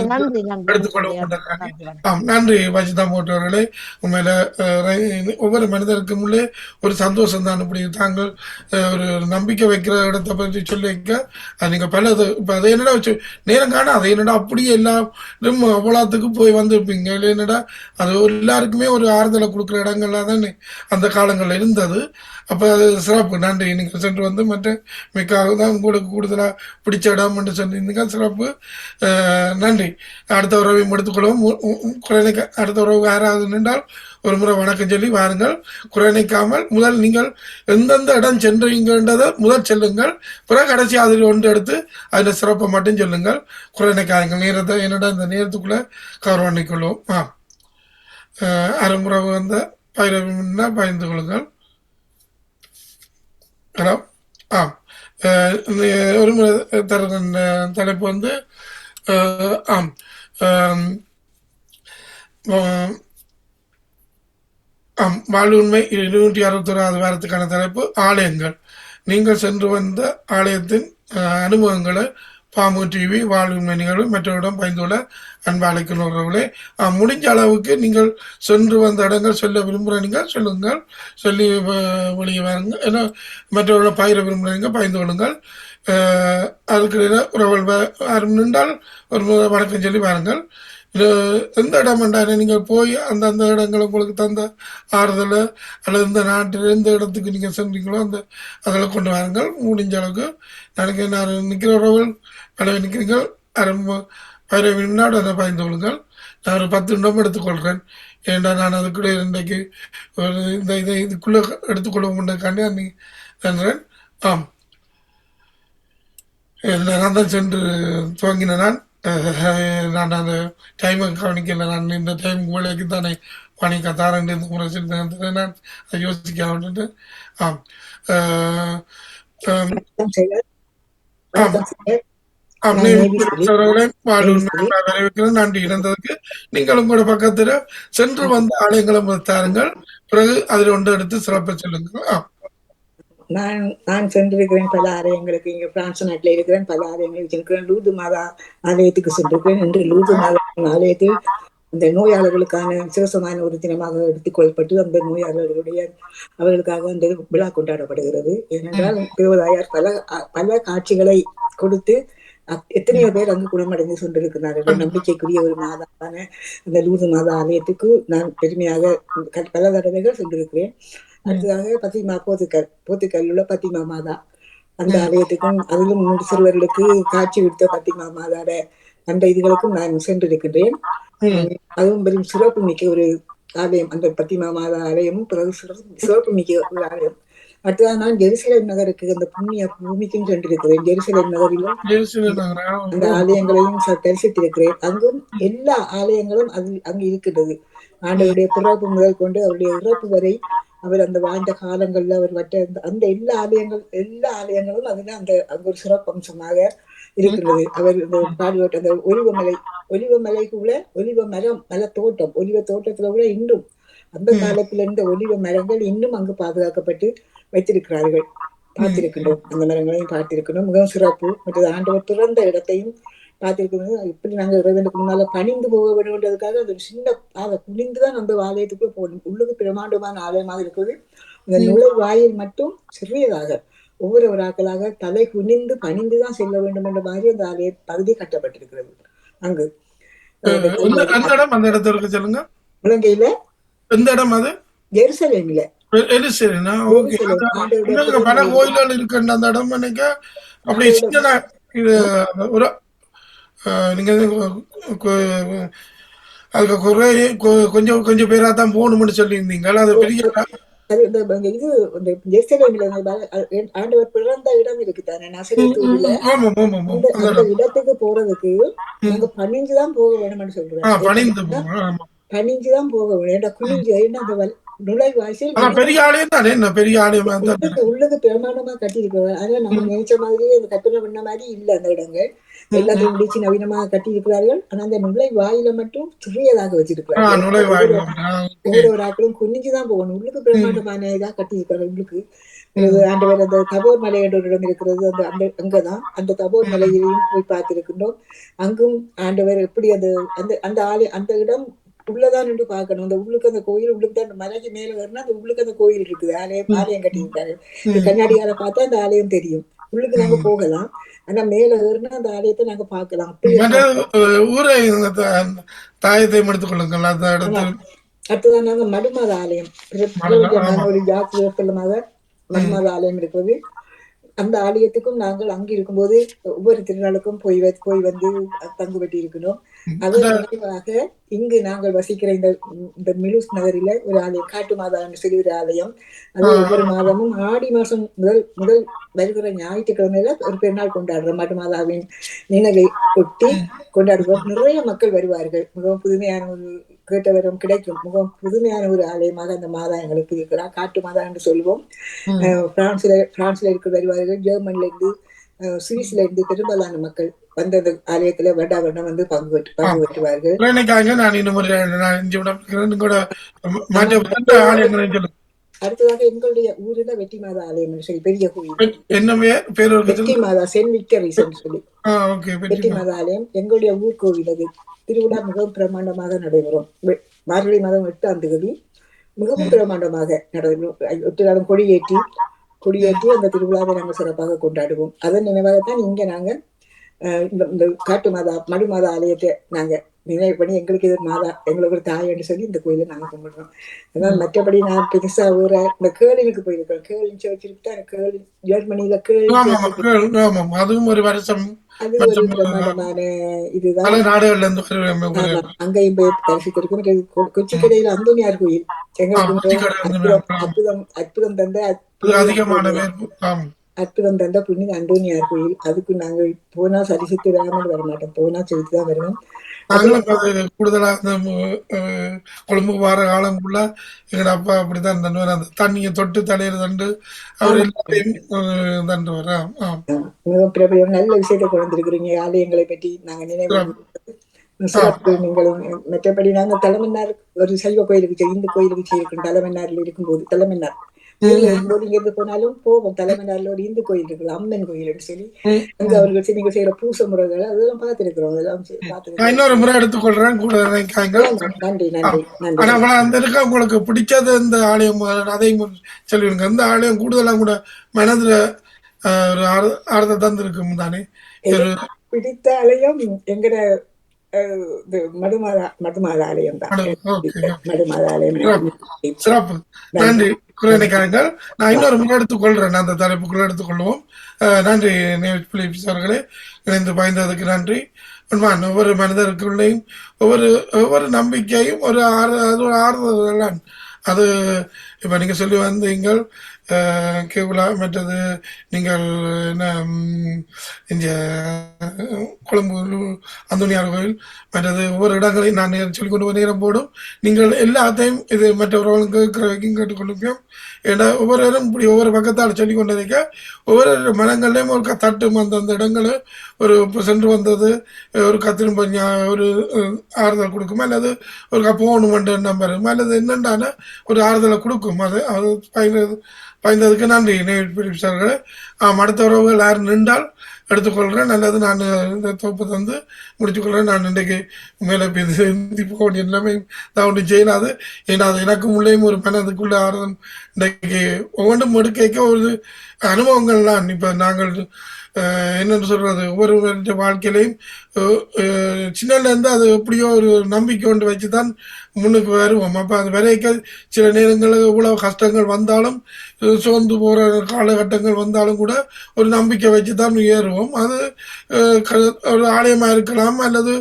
நன்றி வஜிதா போட்டவர்களே. உண்மையில ஒவ்வொரு மனிதருக்கும் உள்ளே ஒரு சந்தோஷம் தான். இப்படி தாங்கள் ஒரு நம்பிக்கை வைக்கிற இடத்தை பற்றி சொல்லி வைக்க நீங்க பலது இப்ப அதை என்னடா வச்சு நேரம் காண அதை என்னடா அப்படியே எல்லாம் அவ்வளோத்துக்கு போய் வந்திருப்பீங்க என்னடா அது எல்லாருக்குமே ஒரு ஆறுதலை கொடுக்குற இடங்கள்லாம் தான் அந்த காலங்கள்ல இருந்தது. அப்ப அது சிறப்பு. நன்றி. நீங்க சென்று வந்து மற்ற மிக்காக தான் உங்களுக்கு கூடுதலா பிடிச்ச இடம் என்று சொல்லியிருந்தீங்க, சிறப்பு. நன்றி. அடுத்த உறவையும் எடுத்துக்கொள்ளவும். குறைநிக்க அடுத்த உறவு யாராவது நின்றால் ஒரு முறை வணக்கம் சொல்லி வாருங்கள். குறைநிக்காமல் முதல் நீங்கள் எந்தெந்த இடம் சென்றீங்கன்றதை முதல் செல்லுங்கள், பிறகு கடைசி அதில் ஒன்று எடுத்து அதில் சிறப்பை மட்டும் சொல்லுங்கள். குறைநிக்காதீங்கள். நேரத்தை என்னடா இந்த நேரத்துக்குள்ள கவர் பண்ணிக்கொள்வோம். அரைமுறவு வந்த பயிரவின்னா பயந்து கொள்ளுங்கள். ஹலோ. ஒரு முறை தர தலைப்பு வந்து வாழ்வுண்மை 261வது வாரத்துக்கான தலைப்பு ஆலயங்கள். நீங்கள் சென்று வந்த ஆலயத்தின் அனுபவங்களை பாமு டிவி வாழ்வு நிகழ்வு மற்றவரிடம் பயந்துள்ள அன்பு அழைக்கிறவர்களே, முடிஞ்ச அளவுக்கு நீங்கள் சென்று வந்த இடங்கள் சொல்ல விரும்புகிற நீங்கள் சொல்லுங்கள், சொல்லி வெளியே வாருங்க. ஏன்னா மற்றவர்களை பயிர விரும்புகிறீங்க பயந்து கொள்ளுங்கள். அதுக்கு உறவுகள் நின்றால் ஒரு வணக்கம் சொல்லி வாருங்கள். எந்த இடம் என்றாலும் நீங்கள் போய் அந்தந்த இடங்கள் உங்களுக்கு தந்த ஆறுதல் அல்லது இந்த நாட்டில் எந்த இடத்துக்கு நீங்கள் சென்றீங்களோ அதில் கொண்டு வாருங்கள். முடிஞ்ச அளவுக்கு நான் நிற்கிற உறவுகள் பல நிற்கிறீர்கள் பயிரை முன்னாடி அதை பயந்து கொள்ளுங்கள். நான் ஒரு 10 நிமிடம் எடுத்துக்கொள்கிறேன். ஏன்டா நான் அதுக்குள்ளே இன்றைக்கு ஒரு இதை இதுக்குள்ளே எடுத்துக்கொள்ள முடியாதுக்காண்டி நீ நன்றேன். ஆம், நான் தான் சென்று துவங்கின நான் அந்த டைமை கவனிக்கல. நான் இந்த டைம் வேலைக்கு தானே பணிக்க தாரேன் இந்த முறை நான் அதை யோசிக்க வந்துட்டு. ஆம் நன்றி இணைந்ததுக்கு. நீங்கள் உங்களோட பக்கத்துல சென்று வந்த ஆலயங்களை தாருங்கள். பிறகு அதில் ஒன்று எடுத்து சிறப்ப சொல்லுங்கள். நான் சென்றிருக்கிறேன் பல ஆலயங்களுக்கு. இங்க பிரான்ஸ் நாட்டில் இருக்கிறேன், பல ஆலயங்களுக்கு சென்றிருக்கிறேன். லூது மாதா ஆலயத்துக்கு சென்றிருக்கிறேன். இன்று லூது மாதா ஆலயத்தில் அந்த நோயாளர்களுக்கான சிரசமான ஒரு தினமாக எடுத்துக்கொள்ளப்பட்டு அந்த நோயாளர்களுடைய அவர்களுக்காக அந்த விழா கொண்டாடப்படுகிறது. ஏனென்றால் தேவதாயார் பல காட்சிகளை கொடுத்து எத்தனையோ பேர் அங்கு குணமடைந்து சென்றிருக்கிறார்கள். நம்பிக்கைக்குரிய ஒரு மாதாவான அந்த லூது மாதா ஆலயத்துக்கு நான் பெருமையாக பல தடவைகள் சென்றிருக்கிறேன். அடுத்ததாக பத்திமா போத்துக்கல் உள்ள பத்திமா மாதா அந்த ஆலயத்துக்கும், அதிலும் 3 சிறுவர்களுக்கு காட்சி விடுத்த பத்திமா மாதாட அந்த இதுகளுக்கும் நான் சென்றிருக்கின்றேன். அதுவும் பெரும் சிறப்பு மிக்க ஒரு ஆலயம் அந்த பத்திமா மாதா ஆலயமும் பிறகு சிறப்பு மிக்க ஒரு ஆலயம். அடுத்ததாக நான் ஜெருசலேம் நகருக்கு அந்த புண்ணிய பூமிக்கும் சென்றிருக்கிறேன். ஜெருசலேம் நகரிலும் அந்த ஆலயங்களையும் தரிசித்திருக்கிறேன். அங்கும் எல்லா ஆலயங்களும் அங்கு இருக்கின்றது. ஆண்டவருடைய பிறப்பு முதல் கொண்டு அவருடைய இறப்பு வரை அவர் அந்த வாழ்ந்த காலங்கள்ல அவர் அந்த எல்லா ஆலயங்களும் அதுல அங்க ஒரு சிறப்பம்சமாக இருக்கின்றது. அவர் இந்த பாடுபட்ட அந்த ஒலிவ மலைக்குள்ள ஒலிவ மல தோட்டம், ஒலிவ தோட்டத்துல கூட இன்னும் அந்த காலத்துல இருந்த ஒலிவ மரங்கள் இன்னும் அங்கு பாதுகாக்கப்பட்டு வைத்திருக்கிறார்கள். பார்த்திருக்கின்றோம், அந்த மரங்களையும் பார்த்திருக்கணும். மிகவும் சிறப்பு. மற்றது ஆண்டவர் பிறந்த இடத்தையும் பார்த்திருக்கணும். இப்படி நாங்க இறைவனுக்கு முன்னால பணிந்து போக வேண்டும்ன்றதுக்காக அது ஒரு சின்ன பாதை குனிந்துதான் அந்த ஆலயத்துக்குள்ள போகணும். உள்ளுக்கு பிரமாண்டமான ஆலயமாக இருக்கிறது. இந்த நுழைவாயில் மட்டும் சிறியதாக ஒவ்வொரு ஆக்களாக தலை குனிந்து பணிந்துதான் செல்ல வேண்டும் என்ற மாதிரி அந்த ஆலய பகுதி கட்டப்பட்டிருக்கிறது. அங்கு இலங்கையில எந்த இடம் அது? ஜெருசலேம்ல. பல கோயில்கள் இருக்கு அந்த இடம். அப்படி நீங்க அதுக்கு கொஞ்சம் கொஞ்சம் பேரா தான் போகணும்னு சொல்லியிருந்தீங்க. அது பெரிய இது ஜெருசலேம்ல ஆண்டவர் பிறந்த இடம் இருக்குதானே, நசரேத்தூர்ல. அந்த இடத்துக்கு போறதுக்கு நாங்க பணிஞ்சுதான் போக வேணும்னு சொல்றேன். பணிஞ்சுதான் போக வேணும். குனிஞ்சு அந்த நுழைவாசல் பெரிய ஆலயம் தானே, பெரிய ஆலயம் உள்ளது பிரமாண்டமா கட்டியிருக்கிறார். ஆனா நம்ம நினைச்ச மாதிரியே அந்த கட்டணை பண்ண மாதிரி இல்ல. அந்த இடங்கள் எல்லாத்தையும் முடிச்சு நவீனமாக கட்டி இருக்கிறார்கள். ஆனா அந்த நுழைவாயில மட்டும் சிறியதாக வச்சிருக்கிறார்கள். ஒவ்வொரு ஆட்களும் குனிஞ்சுதான் போகணும். உள்ளுக்கு பிரமாண்டமான இதா கட்டி இருக்கிறார்கள். உள்ளுக்கு ஆண்டவர் அந்த தபோர் மலை என்ற ஒரு இடம் இருக்கிறது. அங்கதான் அந்த தபோர் மலையிலையும் போய் பார்த்திருக்கின்றோம். அங்கும் ஆண்டவர் எப்படி அந்த ஆலயம் அந்த இடம் உள்ளதான் என்று பார்க்கணும். அந்த உள்ளுக்கு அந்த கோயில் உள்ளுக்கு தான் மலைக்கு மேல வரணும். அந்த உள்ளுக்கு அந்த கோயில் இருக்குது. ஆலயம் கட்டியிருக்காரு. கண்ணாடியால பார்த்தா அந்த ஆலயம் தெரியும். உள்ளுக்கு நாங்க போகலாம். ஆனா மேல ஏறினா அந்த ஆலயத்தை நாங்க பார்க்கலாம். அடுத்ததான் நாங்க மடுமாத ஆலயம், ஒரு ஜாக்கிரமாக மடுமாத ஆலயம் இருக்கிறது. அந்த ஆலயத்துக்கும் நாங்கள் அங்கு இருக்கும்போது ஒவ்வொரு திருநாளுக்கும் போய் வந்து பங்கு பெற்றி இருக்கணும். அதன் நினைவாக இங்கு நாங்கள் வசிக்கிற இந்த மிலூஸ் நகரில ஒரு ஆலயம், காட்டு மாதான்னு சொல்லி ஒரு ஆலயம். அது ஒவ்வொரு மாதமும் ஆடி மாசம் முதல் வருகிற ஞாயிற்றுக்கிழமையில ஒரு பெருநாள் கொண்டாடுறோம். மாட்டு மாதாவின் நினைவை ஒட்டி கொண்டாடுவோம். நிறைய மக்கள் வருவார்கள். மிகவும் புதுமையான ஒரு கேட்டவரும் கிடைக்கும். மிகவும் புதுமையான ஒரு ஆலயமாக அந்த மாதா எங்களுக்கு இருக்கிறார். காட்டு மாதா என்று சொல்லுவோம். பிரான்ஸ்ல இருக்க வருவார்கள். ஜெர்மன்ல இருந்து, சுவிஸ்ல இருந்து பெரும்பாலான மக்கள் வந்து அந்த ஆலயத்துல வருடம் வந்து பங்கு பெற்றுவார்கள். அடுத்ததாக எங்களுடைய ஊரில் வெற்றி மாதா ஆலயம் சொல்லி பெரிய கோயில், என்ன பேர் வெற்றி மாதா சென்ட் விக்டரிஸ் சொல்லி வெற்றி மாதா மாதா ஆலயம் எங்களுடைய ஊர் கோவில். அது திருவிழா மிகவும் பிரமாண்டமாக நடைபெறும். மார்கழி மாதம் 8ஆம் தேதி மிகவும் பிரமாண்டமாக நடைபெறும். 8 நாளும் கொடியேற்றி அந்த திருவிழாவை நாங்கள் சிறப்பாக கொண்டாடுவோம். அதன் நினைவாகத்தான் இங்க நாங்க இந்த காட்டு மாதா மடு மாதா ஆலயத்தை நாங்க நினைவு பண்ணி எங்களுக்கு இது மாதா எங்களுக்கு ஒரு தாயன்னு சொல்லி இந்த கோயிலை நாங்க கும்பிடுறோம். அதனால மற்றபடி நான் பெருசா ஊர இந்த கேளினுக்கு போயிருக்கேன். கேளின் சேர்ச்சிருக்கேன். கேளி ஜெர்மனியில அதுவும் ஒரு வருஷம் அது ஒரு பிரமாண்டமான இதுதான். அங்கேயும் போய் தரிசித்திருக்கும். கொச்சிக்கடையில அந்தோனியார் கோயில் எங்களுக்கு அற்புதம் தந்த அற்புதம் தந்த புண்ணிய அந்தோனியார் கோயில். அதுக்கு நாங்கள் போனா சரிசித்து வராமல் வரமாட்டோம். போனா செய்துதான் வருவோம். கூடுதலா கொழும்பு வார காலம் ஃபுல்லா எங்க அப்பா அப்படித்தான் தண்டுவார். அந்த தண்ணியை தொட்டு தலையில தண்டு அவர் எல்லாத்தையும் தண்டு வர மிகவும் பிரபலம். நல்ல விஷயத்தை குழந்திருக்கிறீங்க. ஆலயங்களை பற்றி நாங்க நினைவு சிறப்பு. நீங்களும் மற்றபடி நாங்க தலைமன்னார் ஒரு சைவ கோயிலுக்கு இந்து கோயிலுக்கு செய்யிருக்கோம். தலைமன்னார்ல இருக்கும்போது தலைமன்னார் இருக்கும்போது இங்க இருந்து போனாலும் போவோம். தலைமன்னார்ல ஒரு இந்து கோயில் இருக்குது, அம்மன் கோயில்னு சொல்லி. அங்க அவர்கள் நீங்க செய்யற பூச முறைகள் அதெல்லாம் பார்த்திருக்கிறோம். அதெல்லாம் இன்னொரு முறை எடுத்துக்கொள்றேன். நன்றி நன்றி நன்றி. அந்த இருக்க உங்களுக்கு பிடிச்சது இந்த ஆலயம் அதையும் சொல்லிடுங்க. இந்த ஆலயம் கூடுதலா கூட மனதுல ஒரு ஆறுதல் தந்திருக்கும் தானே. பிடித்த ஆலயம் எங்கட மடுமாதா ஆலயம் தான். மடுமாதா ஆலயம் சிறப்பு. நன்றி குறைநிக்காரங்கள். நான் இன்னொரு முறை எடுத்துக்கொள்றேன். அந்த தலைப்புக்குள்ள எடுத்துக்கொள்வோம். நன்றி பிலிப்ஸ் அவர்களே, இணைந்து பாய்ந்ததுக்கு நன்றி. ஒவ்வொரு மனிதருக்குள்ளேயும் ஒவ்வொரு நம்பிக்கையும் ஒரு ஆறுதல் தான். அது இப்ப நீங்க சொல்லி வந்தீங்கள் கேவலா. மற்றது நீங்கள் என்ன இந்த கொழும்பு அந்தோனியார் கோயில், மற்றது ஒவ்வொரு இடங்களையும் நான் சொல்லிக் கொண்டு நேரம் போடும். நீங்கள் எல்லாத்தையும் இது மற்றவர்களும் கேட்கிற வரைக்கும் கேட்டுக்கொள்ளுப்போம். ஏன்னா ஒவ்வொருவரும் இப்படி ஒவ்வொரு பக்கத்தால் சொல்லிக் கொண்டிருக்க ஒவ்வொரு மனங்கள்லையும் ஒரு தட்டும் அந்தந்த இடங்களை ஒரு சென்று வந்தது ஒரு கத்திரும் ஒரு ஆறுதல் கொடுக்கும், அல்லது ஒரு போகணுமென்ற நம்பரும் அல்லது என்னென்றான ஒரு ஆறுதலை கொடுக்கும். அது பாய்ந்ததுக்கு நன்றி பிலிப்ஸார்களே. அடுத்த உறவுகள் யார் நின்றால் எடுத்துக்கொள்கிறேன். நல்லது. நான் இந்த தொகுப்பு தந்து முடிச்சுக்கொள்கிறேன். நான் இன்றைக்கு மேலே போக வேண்டிய நிலைமை தான் ஒன்றும் செய்யலாது. ஏன்னா அது எனக்கு உள்ளேயும் ஒரு மனதுக்குள்ள ஆறுதல். இன்றைக்கு ஒவ்வொன்றும் எடுக்க ஒரு அனுபவங்கள் தான். இப்போ நாங்கள் என்னென்னு சொல்றது, ஒவ்வொரு வாழ்க்கையிலையும் சின்னலேருந்து அது எப்படியோ ஒரு நம்பிக்கை கொண்டு வச்சு தான் முன்னுக்கு வருவோம். அப்போ அது வரைக்க சில நேரங்களில் இவ்வளவு கஷ்டங்கள் வந்தாலும் சோர்ந்து போகிற காலகட்டங்கள் வந்தாலும் கூட ஒரு நம்பிக்கை வச்சு தான் ஏறுவோம். அது ஒரு ஆலயமாக இருக்கலாம், அல்லது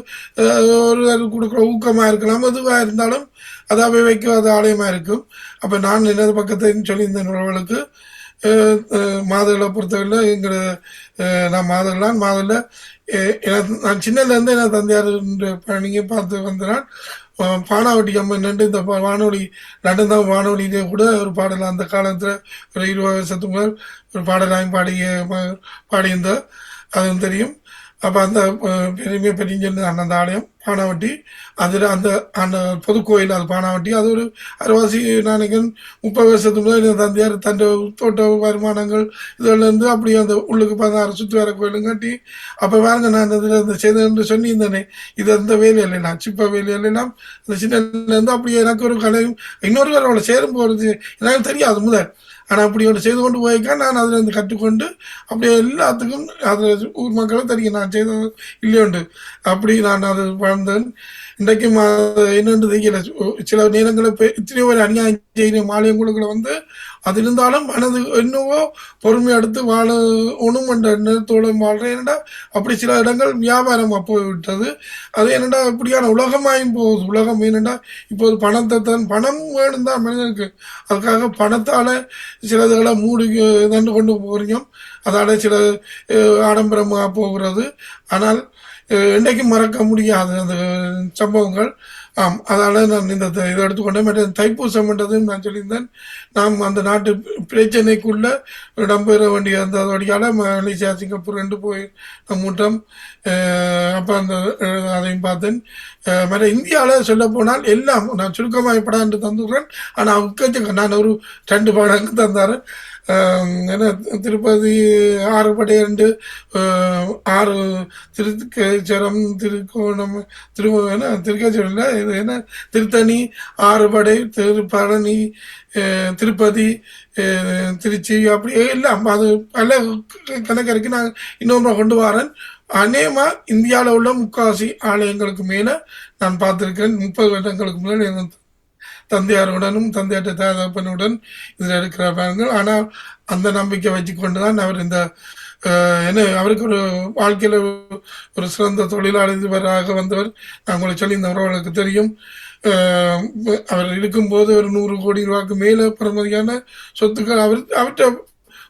ஒரு கொடுக்குற ஊக்கமாக இருக்கலாம். எதுவாக இருந்தாலும் அதாவே வைக்க அது ஆலயமாக இருக்கும். அப்போ நான் எனது பக்கத்தையும் சொல்லி இந்த நிறுவனங்களுக்கு மாதங்களை பொறுத்தவரையில் எங்களை நான் மாதல்ல நான் சின்னதுலேருந்து என்ன தந்தையார் பணியை பார்த்து வந்தேன். பானாவட்டி அம்மன் நின்று இந்த வானொலி நடந்த வானொலியிலே கூட ஒரு பாடல் அந்த காலத்தில் ஒரு 20 வருஷத்துக்கு முதல் ஒரு பாடலாயும் பாடியிருந்த அதுவும் தெரியும். அப்போ அந்த பெரிய அந்த ஆலயம் பானாவட்டி, அதில் அந்த பொதுக்கோயில் அது பானாவட்டி. அது ஒரு அரைவாசி நாளைக்கு 30 வருஷத்துக்கு முதல் தந்தையார் தன் தோட்ட வருமானங்கள் இதிலேருந்து அப்படியே அந்த உள்ளுக்கு 16 சுற்றி வர கோயிலும் கட்டி. அப்போ பாருங்க, நான் இதில் இந்த செய்தேன்னு சொல்லியிருந்தேனே, இது அந்த வேலை இல்லைனா சிப்ப வேலை இல்லைனா அந்த சின்னலேருந்து அப்படியே எனக்கு ஒரு கலையும் இன்னொரு அவளை சேரும் போகிறது எனக்கு தெரியாது முதல். ஆனால் அப்படி ஒன்று செய்து கொண்டு போய்க்கா நான் அதில் இருந்து கற்றுக்கொண்டு அப்படியே எல்லாத்துக்கும் அதில் ஊர் மக்களும் தெரியும் நான் செய்தது இல்லையோண்டு. அப்படி நான் அது வாழ்ந்தேன். இன்றைக்கும் என்னென்று தெரியல. சில நேரங்களில் இத்தனையோ ஒரு அநியாயம் செய்ய மாலையங்குழுக்களை வந்து அது இருந்தாலும் மனது என்னவோ பொறுமை எடுத்து வாழ ஒண்ணும் என்ற எண்ணத்தோடும் வாழ்றேன். என்னடா அப்படி சில இடங்கள் வியாபாரமாக போய்விட்டது. அது என்னடா இப்படியான உலகமாயும் போகுது. உலகம் என்னடா இப்போது பணத்தை தான் பணம் வேணும் தான் மனிதனுக்கு. அதுக்காக பணத்தால் சிலதுகளை மூடி தண்டு கொண்டு போகிறீங்க. அதால் சில ஆடம்பரமாக போகிறது. ஆனால் என்றைக்கும் மறக்க முடியாது அந்த சம்பவங்கள். ஆம். அதால நான் இதை எடுத்துக்கொண்டேன். மற்ற தைப்பூசம்ன்றதும் நான் சொல்லியிருந்தேன். நாம் அந்த நாட்டு பிரச்சனைக்குள்ள இடம்பெற வேண்டிய அந்த வழியால மலேசியா, சிங்கப்பூர் 2 போய் முட்டம். அப்போ அந்த அதையும் பார்த்தேன். மற்ற இந்தியாவில் சொல்ல போனால் எல்லாம் நான் சுருக்கமாக படம் என்று தந்துடுறேன். ஆனால் உட்கச்சங்க நான் ஒரு 2 படங்கு தந்தாரேன். ஏன்னா திருப்பதி 6 படை 2, 6 திருக்கேச்சரம், திருக்கோணம், திருக்கேச்சரம் இல்லை, இது என்ன திருத்தணி, 6 படை, திருப்பழனி, திருப்பதி, திருச்சி, அப்படி எல்லாம் அது பல கணக்கருக்கு நான் இன்னொரு கொண்டு வரேன். அநேகமாக இந்தியாவில் உள்ள முக்காவாசி ஆலயங்களுக்கு மேலே நான் பார்த்துருக்கேன். 30 வருடங்களுக்கு முன்னாடி எங்கள் தந்தையாருடனும் தந்தையாற்ற தகப்பனுடன் இதில் இருக்கிறார்கள். ஆனால் அந்த நம்பிக்கை வச்சு கொண்டு தான் அவர் இந்த என்ன அவருக்கு ஒரு வாழ்க்கையில் ஒரு சிறந்த தொழிலாளராக வந்தவர். நான் உங்களை சொல்லி இந்த உறவுகளுக்கு தெரியும். அவர் இருக்கும்போது ஒரு 100 கோடி ரூபாய்க்கு மேலே பெறுமதியான சொத்துக்கள் அவர்கிட்ட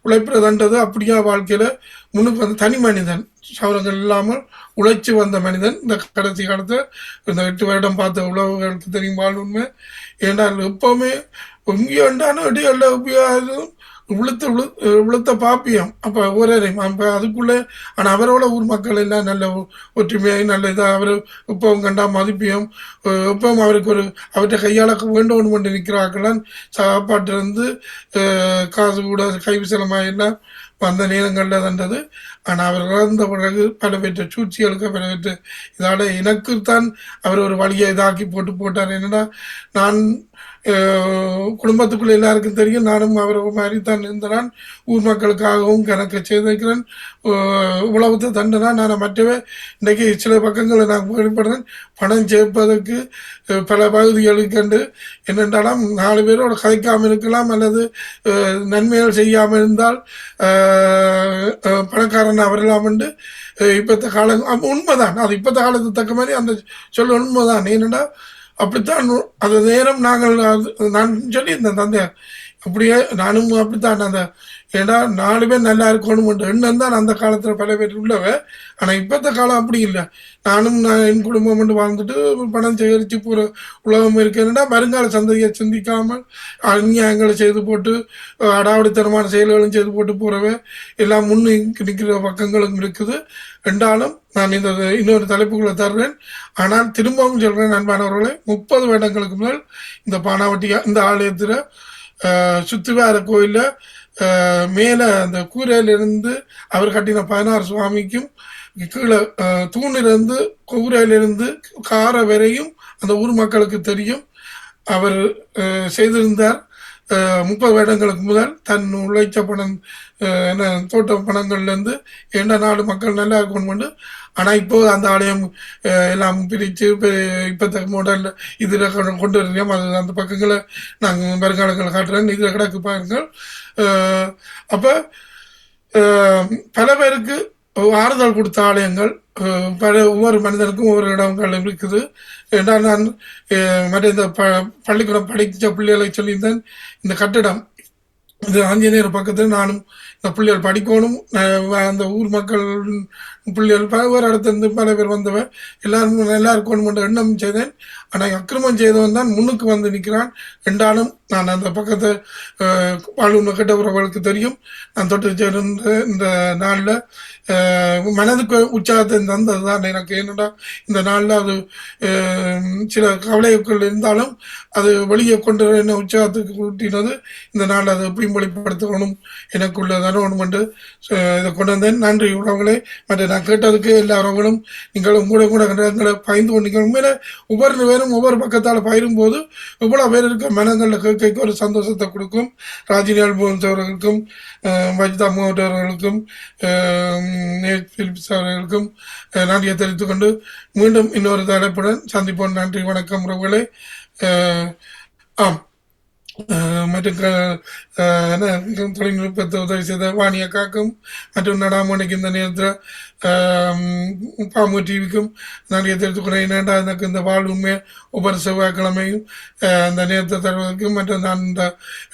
உழைப்புறதுன்றது அப்படியா வாழ்க்கையில் முன்னுக்கு வந்து தனி மனிதன், சவரங்கள் இல்லாமல் உழைச்சி வந்த மனிதன். இந்த கடைசி காலத்தில் இந்த 8 வருடம் பார்த்த உழவுகளுக்கு தெரியும் உண்மை. ஏன்னா எப்போவுமே எங்கேயோ உண்டான இடையில உபயோகம் விழுத்த பாப்பியம். அப்போ ஒரேரையும் அப்போ அதுக்குள்ளே. ஆனால் அவரோட ஊர் மக்கள் எல்லாம் நல்ல ஒற்றுமையாக நல்ல இதாக அவர் எப்பவும் கண்டா மதிப்பியம். எப்பவும் அவருக்கு ஒரு அவர்கிட்ட கையாள வேண்டும் கொண்டு நிற்கிறார்களான். சாப்பாட்டிலிருந்து காசு கூட கைவிசலமாக எல்லாம் வந்த நேரங்களில் தண்டது. ஆனால் அவர் இறந்த பிறகு பல பேற்ற சூழ்ச்சிகளுக்கு பல பேற்ற இதால் எனக்குத்தான் அவர் ஒரு வழியை இதாக்கி போட்டார். என்னன்னா நான் குடும்பத்துக்குள்ள எல்லாருக்கும் தெரியும், நானும் அவர் மாதிரி தான் இருந்தேன். ஊர் மக்களுக்காகவும் கணக்கு செய்திருக்கிறேன். உழவத்தை தண்டனா நான் மற்றவே இன்றைக்கு சில பக்கங்களை நான் வெளிப்படுறேன். பணம் சேர்ப்பதற்கு பல பகுதிகளுக்கு கண்டு என்னென்றாலும் 4 பேரோட கதைக்காமல் இருக்கலாம், அல்லது நன்மைகள் செய்யாமல் இருந்தால் பணக்காரன் வரலாம் என்று இப்பத்த காலம் உண்மைதான். அது இப்பத்த காலத்துக்கு தக்க மாதிரி அந்த சொல்ல உண்மைதான். ஏனென்றா அப்படித்தான் அந்த நேரம் நான் சொல்லியிருந்தேன் தந்தையார். அப்படியே நானும் அப்படித்தான். அந்த ஏன்னா 4 பேர் நல்லா இருக்கணும் எண்ணம் தான் அந்த காலத்தில் பல பேர் உள்ளவ. ஆனால் இப்போத்த காலம் அப்படி இல்லை. நானும் என் குடும்பம் மட்டும் வாழ்ந்துட்டு பணம் சேகரித்து போகிற உலகம் இருக்கேன்னா வருங்கால சந்ததியை சிந்திக்காமல் அநியாயங்களை செய்து போட்டு அடாவடித்தனமான செயல்களும் செய்து போட்டு போகிறவ எல்லாம் முன்னுக்கு நிற்கிற பக்கங்களும் இருக்குது. ரெண்டாலும் நான் இந்த இன்னொரு தலைப்புகளை தர்றேன். ஆனால் திரும்பவும் சொல்கிறேன் அன்பானவர்களை, 30 வருடங்களுக்கு முதல் இந்த பானாவட்டியா இந்த ஆலயத்தில் சுத்துவார கோயிலில் மேலே அந்த கூரையிலிருந்து அவர் கட்டின 16 சுவாமிக்கும் கீழே தூணிலிருந்து கூரையிலிருந்து காரை வரையும் அந்த ஊர் மக்களுக்கு தெரியும். அவர் செய்திருந்தார் 30 வருடங்களுக்கு முதல் தன் உழைச்ச பணம் என்ன தோட்ட பணங்கள்லேருந்து எந்த நாடு மக்கள் நல்லா இருக்கணும். ஆனால் இப்போது அந்த ஆலயம் எல்லாம் பிரித்து இப்போத்த மாடல் இதில் கொண்டு வருகிறோம். அது அந்த பக்கங்களை நாங்கள் வருங்காலங்களை காட்டுறேன். இதில் கிடக்கு பாருங்கள். அப்போ பல பேருக்கு ஆறுதல் கொடுத்த ஆலயங்கள் ஒவ்வொரு மனிதனுக்கும் ஒவ்வொரு இடங்கள் இருக்குது. என்றால் நான் மற்ற இந்த பள்ளிக்கூடம் படித்த பிள்ளைகளை சொல்லியிருந்தேன். இந்த கட்டிடம் இது ஆஞ்சநேயர் பக்கத்தில் நானும் இந்த பிள்ளைகள் படிக்கணும். அந்த ஊர் மக்கள் பிள்ளைகள் ஒரு இடத்துலேருந்து பல பேர் வந்தவன் எல்லாரும் இருக்கணும் எண்ணம் செய்தேன். ஆனால் அக்கிரமம் செய்தவன் தான் முன்னுக்கு வந்து நிற்கிறான். ரெண்டாலும் நான் அந்த பக்கத்தை வாழ்வு கெட்ட உறவுகளுக்கு தெரியும். நான் தொட்டு சேர்ந்த இந்த நாளில் மனதுக்கு உற்சாகத்தை தந்தது தான் எனக்கு. என்னடா இந்த நாளில் அது சில கவலைகள் இருந்தாலும் அது வெளியே கொண்டு என்ன உற்சாகத்துக்கு ஊட்டினது இந்த நாள். அதை எப்படியும் வெளிப்படுத்தணும் எனக்குள்ள தரணும் என்று இதை கொண்டு வந்தேன். நன்றி உறவுகளே. மற்ற நான் கேட்டதுக்கு எல்லா உறவுகளும் நீங்களும் கூட எங்களை பகிர்ந்து கொண்டீங்க. உண்மையில ஒவ்வொரு பேரும் ஒவ்வொரு பக்கத்தால் பகிரும்போது இவ்வளோ பேர் இருக்க மனங்களில் கேட்க ஒரு சந்தோஷத்தை கொடுக்கும். ராஜினியால் போன்ஸ் அவர்களுக்கும் வஜிதா மோகன் அவர்களுக்கும் பிலிப்ஸ் அவர்களுக்கும் நன்றியை தெரிவித்துக் கொண்டு மீண்டும் இன்னொரு தலைப்புடன் சந்திப்போம். நன்றி, வணக்கம் உறவுகளே. ஆம், மற்றும் தொழில்நுட்பத்தை உதவி செய்த வாணியக்காக்கும் மற்றும் நடாமணிக்கு இந்த நேரத்தில் பாம்பு டிவிக்கும் நன்றியை தெரிவித்துக்கிறேன். ஏனென்றா எனக்கு இந்த வாழ் உண்மையை ஒவ்வொரு செவ்வாய்க்கிழமையும் இந்த நேரத்தை தருவதற்கும் மற்றும் நான் இந்த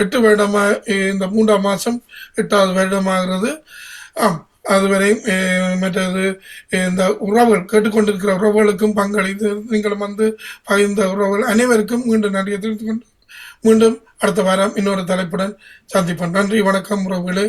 8 வருடமாக இந்த 3ஆம் மாதம் 8வது வருடமாகிறது. ஆம், அதுவரை மற்றது இந்த உறவுகள் கேட்டுக்கொண்டிருக்கிற உறவுகளுக்கும் பங்களித்து நீங்களும் வந்து பகிர்ந்த உறவுகள் அனைவருக்கும் மீண்டும் நன்றியை தெரிவித்துக் கொண்டு மீண்டும் அடுத்த வாரம் இன்னொரு தலைப்புடன் சந்திப்போம். நன்றி, வணக்கம் உறவுகளே.